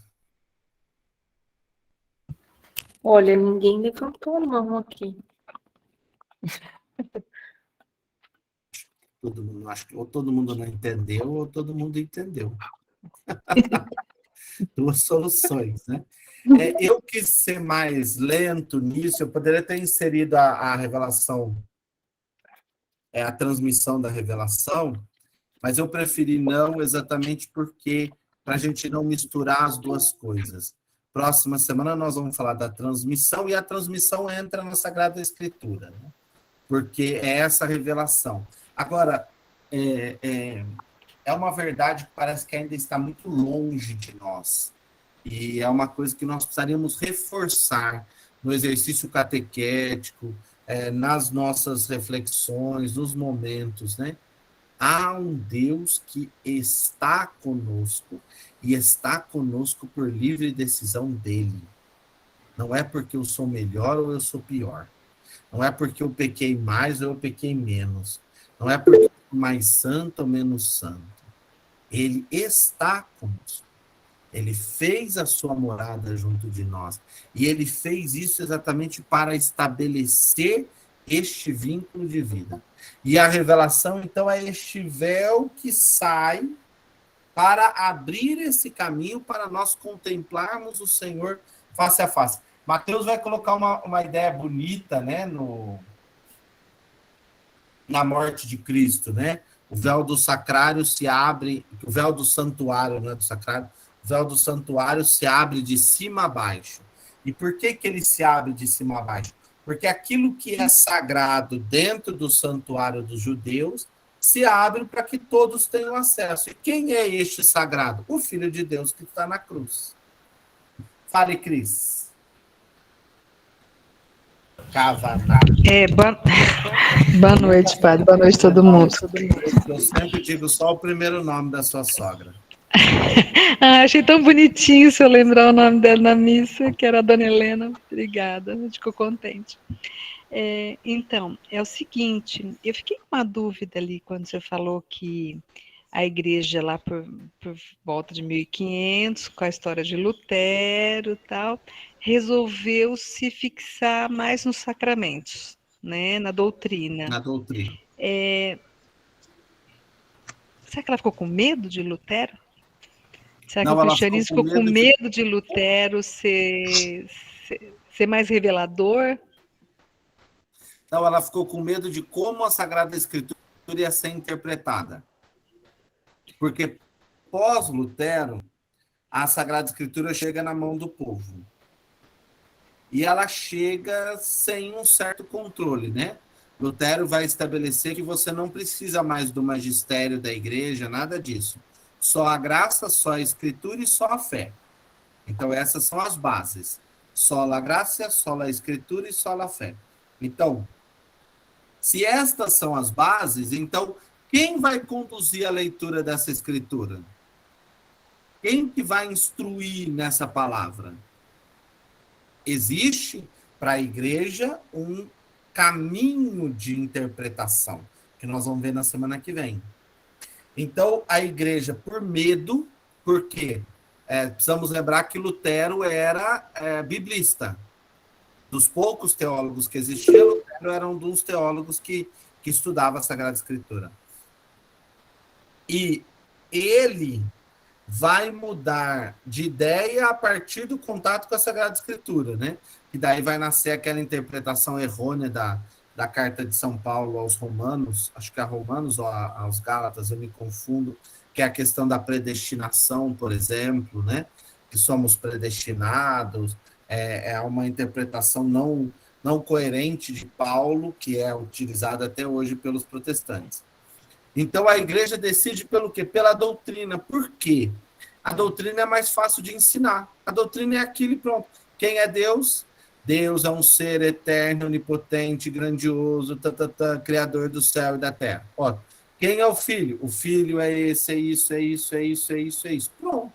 Olha, ninguém levantou a mão aqui. Acho que ou todo mundo não entendeu, ou todo mundo entendeu. Duas soluções, né? Eu quis ser mais lento nisso, eu poderia ter inserido a revelação, a transmissão da revelação, mas eu preferi não exatamente porque, para a gente não misturar as duas coisas. Próxima semana nós vamos falar da transmissão, e a transmissão entra na Sagrada Escritura, né? Porque é essa revelação. Agora, é uma verdade que parece que ainda está muito longe de nós. E é uma coisa que nós precisaríamos reforçar no exercício catequético, nas nossas reflexões, nos momentos, né? Há um Deus que está conosco, e está conosco por livre decisão dele. Não é porque eu sou melhor ou eu sou pior. Não é porque eu pequei mais ou eu pequei menos. Não é porque eu sou mais santo ou menos santo. Ele está conosco. Ele fez a sua morada junto de nós. E ele fez isso exatamente para estabelecer este vínculo de vida. E a revelação, então, é este véu que sai para abrir esse caminho para nós contemplarmos o Senhor face a face. Mateus vai colocar uma ideia bonita, né, na morte de Cristo, né? O véu do sacrário se abre, o véu do santuário, não é do sacrário, o véu do santuário se abre de cima a baixo. E por que ele se abre de cima a baixo? Porque aquilo que é sagrado dentro do santuário dos judeus se abre para que todos tenham acesso. E quem é este sagrado? O Filho de Deus que está na cruz. Fale, Cris. Kavaná. Boa noite, padre. Boa noite, todo mundo. Eu sempre digo só o primeiro nome da sua sogra. Achei tão bonitinho se eu lembrar o nome dela na missa, que era a Dona Helena. Obrigada, ficou contente. Então, é o seguinte, eu fiquei com uma dúvida ali quando você falou que a igreja lá por volta de 1500, com a história de Lutero e tal, resolveu se fixar mais nos sacramentos, né, na doutrina. Na doutrina. Será que ela ficou com medo de Lutero? Será Não, que o ela cristianismo ficou com medo de Lutero ser mais revelador? Não, ela ficou com medo de como a Sagrada Escritura ia ser interpretada. Porque pós-Lutero, a Sagrada Escritura chega na mão do povo. E ela chega sem um certo controle, né? Lutero vai estabelecer que você não precisa mais do magistério da igreja, nada disso. Só a graça, só a escritura e só a fé. Então, essas são as bases. Só a graça, só a escritura e só a fé. Então, se estas são as bases, então, quem vai conduzir a leitura dessa escritura? Quem que vai instruir nessa palavra? Existe para a igreja um caminho de interpretação, que nós vamos ver na semana que vem. Então, a igreja, por medo, por quê? Precisamos lembrar que Lutero era biblista. Dos poucos teólogos que existiam, Lutero era um dos teólogos que estudava a Sagrada Escritura. E ele vai mudar de ideia a partir do contato com a Sagrada Escritura, né? E daí vai nascer aquela interpretação errônea da carta de São Paulo aos Romanos, acho que a Romanos ou aos Gálatas, eu me confundo, que é a questão da predestinação, por exemplo, né? Que somos predestinados, é uma interpretação não coerente de Paulo, que é utilizada até hoje pelos protestantes. Então, a igreja decide pelo quê? Pela doutrina. Por quê? A doutrina é mais fácil de ensinar. A doutrina é aquilo e pronto. Quem é Deus? Deus é um ser eterno, onipotente, grandioso, criador do céu e da terra. Ó, quem é o Filho? O Filho é esse, é isso, é isso, é isso, é isso, é isso. Pronto.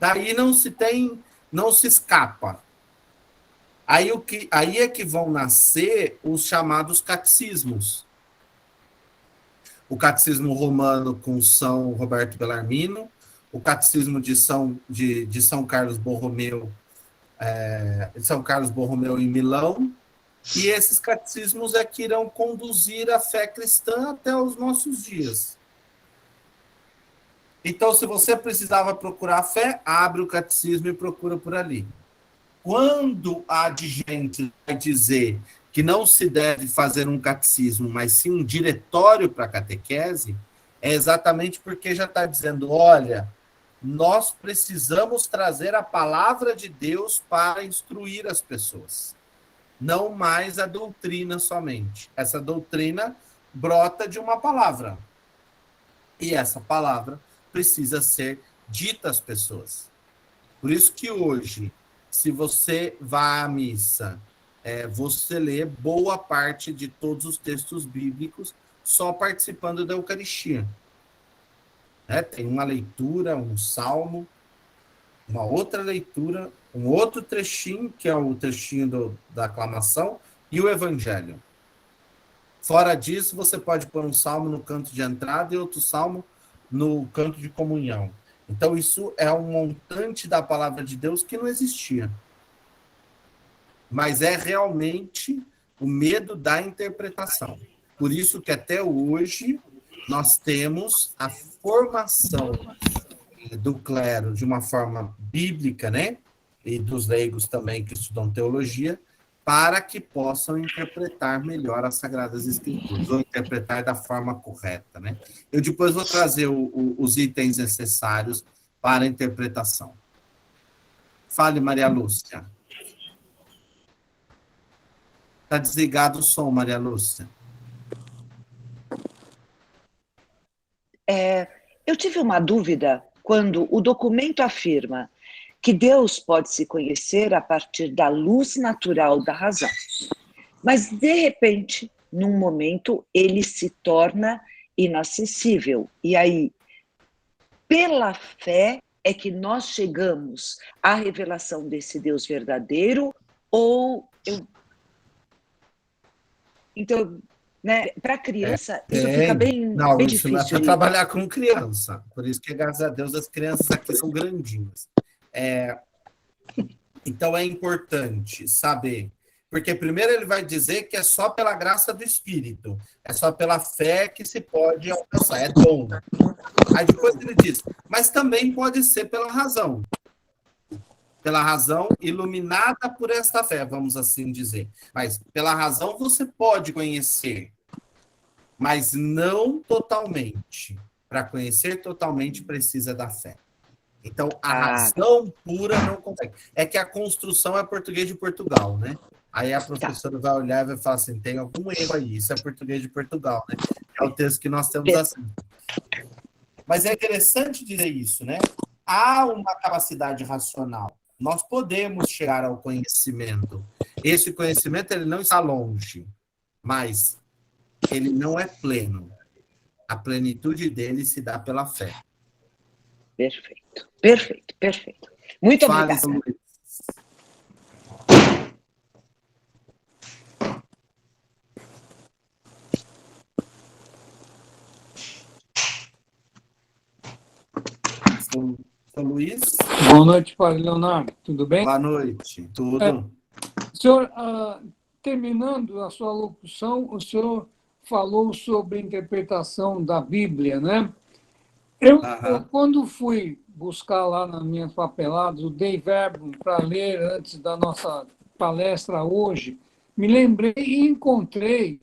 Daí não se escapa. Aí é que vão nascer os chamados catecismos. O catecismo romano com São Roberto Bellarmino, o catecismo de São Carlos Borromeu, São Carlos Borromeu em Milão, e esses catecismos é que irão conduzir a fé cristã até os nossos dias. Então, se você precisava procurar a fé, abre o catecismo e procura por ali. Quando a gente vai dizer que não se deve fazer um catecismo, mas sim um diretório para a catequese, é exatamente porque já está dizendo, olha, nós precisamos trazer a palavra de Deus para instruir as pessoas, não mais a doutrina somente. Essa doutrina brota de uma palavra, e essa palavra precisa ser dita às pessoas. Por isso que hoje, se você vai à missa, você lê boa parte de todos os textos bíblicos só participando da Eucaristia. Tem uma leitura, um salmo, uma outra leitura, um outro trechinho, que é o trechinho da aclamação, e o Evangelho. Fora disso, você pode pôr um salmo no canto de entrada e outro salmo no canto de comunhão. Então, isso é um montante da palavra de Deus que não existia. Mas é realmente o medo da interpretação. Por isso que até hoje nós temos a formação do clero de uma forma bíblica, né? E dos leigos também que estudam teologia, para que possam interpretar melhor as Sagradas Escrituras, ou interpretar da forma correta, né? Eu depois vou trazer os itens necessários para a interpretação. Fale, Maria Lúcia. Está desligado o som, Maria Lúcia. Eu tive uma dúvida quando o documento afirma que Deus pode se conhecer a partir da luz natural da razão. Mas, de repente, num momento, ele se torna inacessível. E aí, pela fé, é que nós chegamos à revelação desse Deus verdadeiro, ou eu... Então, né, para a criança, isso fica bem, Não, bem isso não é difícil. para trabalhar com criança. Por isso que, graças a Deus, as crianças aqui são grandinhas. Então, é importante saber. Porque primeiro ele vai dizer que é só pela graça do Espírito. É só pela fé que se pode alcançar. É dom. Aí depois ele diz, mas também pode ser pela razão. Pela razão iluminada por esta fé, vamos assim dizer. Mas pela razão você pode conhecer, mas não totalmente. Para conhecer totalmente precisa da fé. Então, a razão pura não consegue. É que a construção é português de Portugal, né? Aí a professora vai olhar e vai falar assim, tem algum erro aí, isso é português de Portugal, né? É o texto que nós temos assim. Mas é interessante dizer isso, né? Há uma capacidade racional. Nós podemos chegar ao conhecimento. Esse conhecimento ele não está longe, mas ele não é pleno. A plenitude dele se dá pela fé. Perfeito, perfeito, perfeito. Muito obrigada. São Luís? Boa noite, Padre Leonardo. Tudo bem? Boa noite. Tudo? Senhor, terminando a sua locução, o senhor falou sobre a interpretação da Bíblia, né? Eu quando fui buscar lá nas minhas papeladas o Dei Verbum para ler antes da nossa palestra hoje, me lembrei e encontrei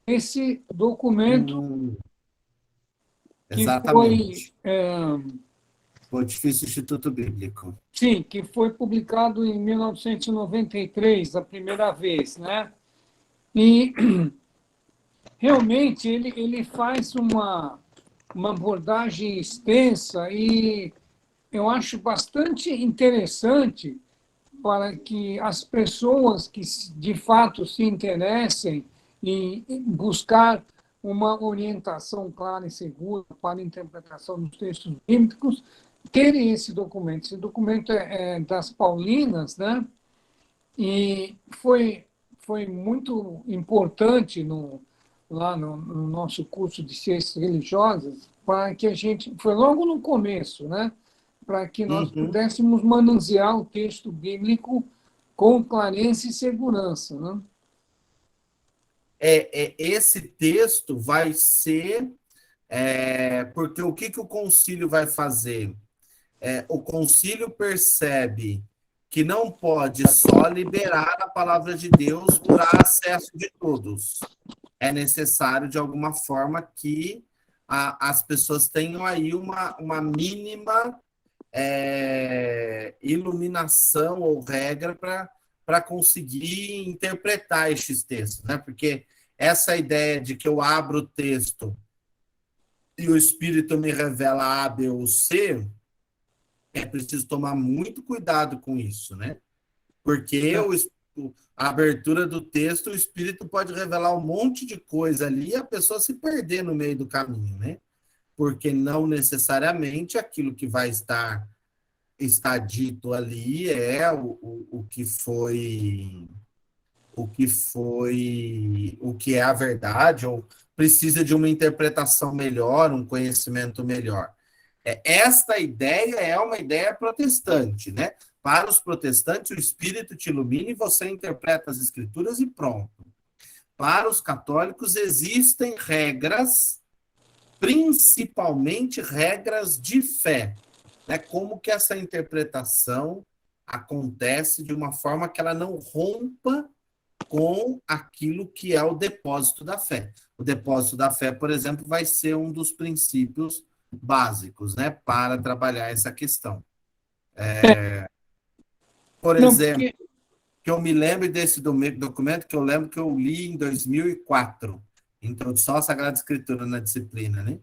esse documento que exatamente. foi o Difícil Instituto Bíblico. Sim, que foi publicado em 1993, a primeira vez, né? E realmente ele faz uma abordagem extensa e eu acho bastante interessante para que as pessoas que de fato se interessem em buscar uma orientação clara e segura para a interpretação dos textos bíblicos terem esse documento. Esse documento é das Paulinas, né? E foi muito importante lá no nosso curso de Ciências Religiosas, para que a gente, foi logo no começo, né? Para que nós pudéssemos manusear o texto bíblico com clareza e segurança, né? Esse texto vai ser... porque o que o concílio vai fazer? O concílio percebe que não pode só liberar a palavra de Deus para acesso de todos. É necessário, de alguma forma, que as pessoas tenham aí uma mínima iluminação ou regra para conseguir interpretar estes textos, né? Porque essa ideia de que eu abro o texto e o Espírito me revela A, B ou C, é preciso tomar muito cuidado com isso, né? Porque a abertura do texto, o Espírito pode revelar um monte de coisa ali e a pessoa se perder no meio do caminho, né? Porque não necessariamente aquilo que vai está dito ali é o que é a verdade, ou precisa de uma interpretação melhor, um conhecimento melhor. Esta ideia é uma ideia protestante, né? Para os protestantes, o Espírito te ilumina e você interpreta as Escrituras e pronto. Para os católicos, existem regras, principalmente regras de fé, né? Como que essa interpretação acontece de uma forma que ela não rompa com aquilo que é o depósito da fé. O depósito da fé, por exemplo, vai ser um dos princípios básicos, né, para trabalhar essa questão. Por exemplo, que eu me lembro desse documento, que eu lembro que eu li em 2004, Introdução à Sagrada Escritura na disciplina, né?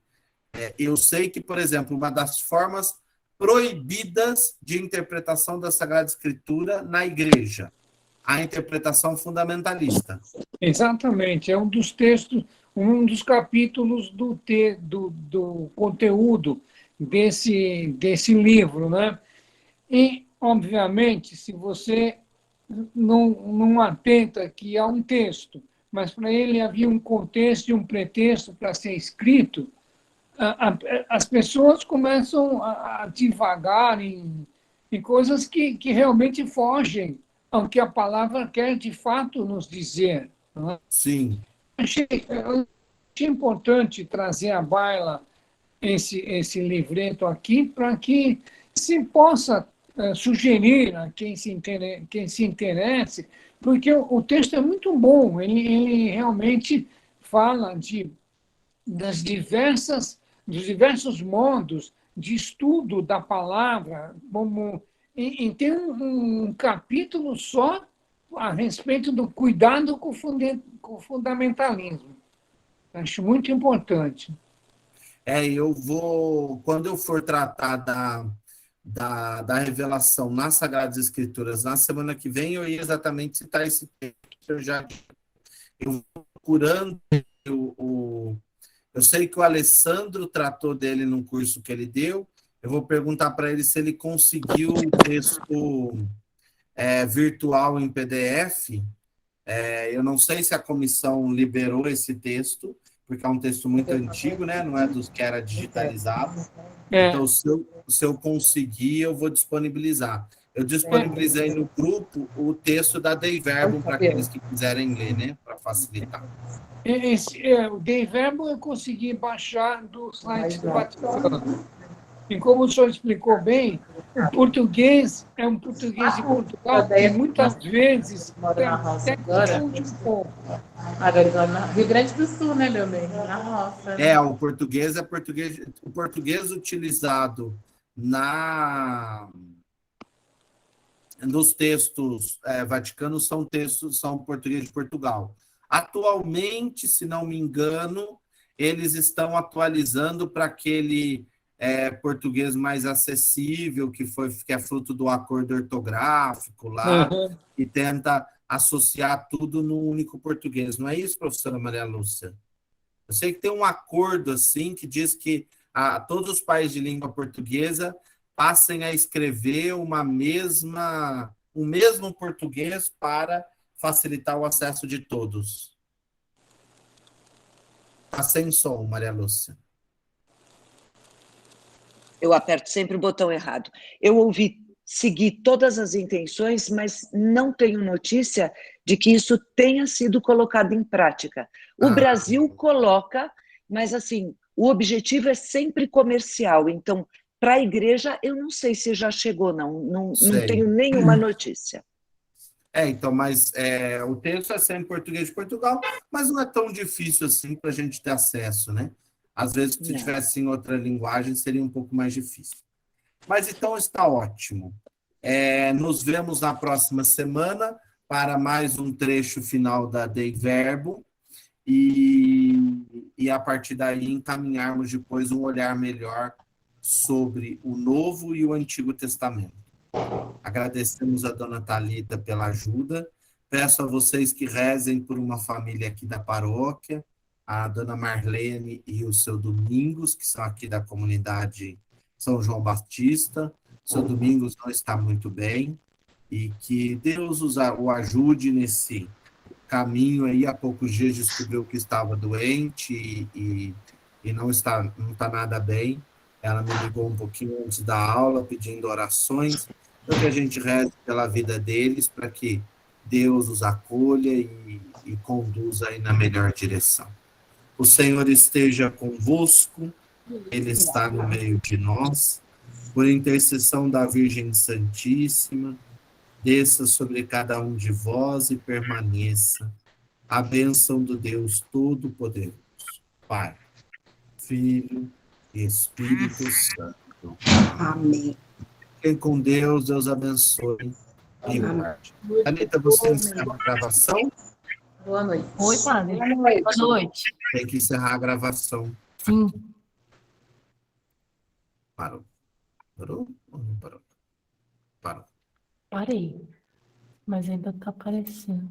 Eu sei que, por exemplo, uma das formas proibidas de interpretação da Sagrada Escritura na igreja, a interpretação fundamentalista. Exatamente, é um dos textos, um dos capítulos do conteúdo desse livro, né? E, obviamente, se você não atenta que há um texto, mas para ele havia um contexto e um pretexto para ser escrito, as pessoas começam a divagar em coisas que realmente fogem ao que a palavra quer de fato nos dizer. Não é? Sim. Eu achei importante trazer à baila esse livreto aqui para que se possa sugerir a quem se interesse, porque o texto é muito bom, ele realmente fala dos diversos modos de estudo da palavra, e tem um capítulo só a respeito do cuidado com o fundamentalismo. Acho muito importante. Eu vou, quando eu for tratar da revelação nas Sagradas Escrituras na semana que vem, eu ia exatamente citar esse texto. Eu vou procurando eu sei que o Alessandro tratou dele num curso que ele deu. Eu vou perguntar para ele se ele conseguiu o texto virtual em PDF. Eu não sei se a comissão liberou esse texto, porque é um texto muito antigo, né? Não é dos que era digitalizado. Então, se eu conseguir, eu vou disponibilizar. Eu disponibilizei no grupo o texto da Dei Verbum para aqueles que quiserem ler, né? Para facilitar. O Dei Verbum eu consegui baixar do site do Vaticano. E como o senhor explicou bem, o português é um português de Portugal e muitas vezes até confunde um pouco. Agora, Rio Grande do Sul, né, meu bem? Na roça. O português utilizado nos textos vaticanos são português de Portugal. Atualmente, se não me engano, eles estão atualizando para aquele português mais acessível, que é fruto do acordo ortográfico lá, e tenta associar tudo num único português. Não é isso, professora Maria Lúcia? Eu sei que tem um acordo assim que diz que todos os países de língua portuguesa passem a escrever o mesmo português para facilitar o acesso de todos. Está sem som, Maria Lúcia. Eu aperto sempre o botão errado. Eu ouvi seguir todas as intenções, mas não tenho notícia de que isso tenha sido colocado em prática. O Brasil coloca, mas assim, o objetivo é sempre comercial. Então, para a igreja, eu não sei se já chegou, não tenho nenhuma notícia. Então, mas o texto é sempre em português de Portugal, mas não é tão difícil assim para a gente ter acesso, né? Às vezes, se tivesse em outra linguagem, seria um pouco mais difícil. Mas então está ótimo. Nos vemos na próxima semana para mais um trecho final da Dei Verbum e a partir daí encaminharmos depois um olhar melhor sobre o Novo e o Antigo Testamento. Agradecemos a dona Thalita pela ajuda. Peço a vocês que rezem por uma família aqui da paróquia, a dona Marlene e o seu Domingos, que são aqui da comunidade São João Batista. O seu Domingos não está muito bem e que Deus o ajude nesse caminho aí. Há poucos dias descobriu que estava doente e não está nada bem. Ela me ligou um pouquinho antes da aula pedindo orações, para que a gente reze pela vida deles, para que Deus os acolha e conduza aí na melhor direção. O Senhor esteja convosco, Ele está no meio de nós. Por intercessão da Virgem Santíssima, desça sobre cada um de vós e permaneça a bênção do Deus Todo-Poderoso, Pai, Filho e Espírito Santo. Amém. Fiquem com Deus, Deus abençoe e guarde. Anita, você encerra a gravação? Boa noite. Oi, padre. Boa noite. Tem que encerrar a gravação. Sim. Parou. Parou ou não parou? Parou. Parei. Mas ainda tá aparecendo.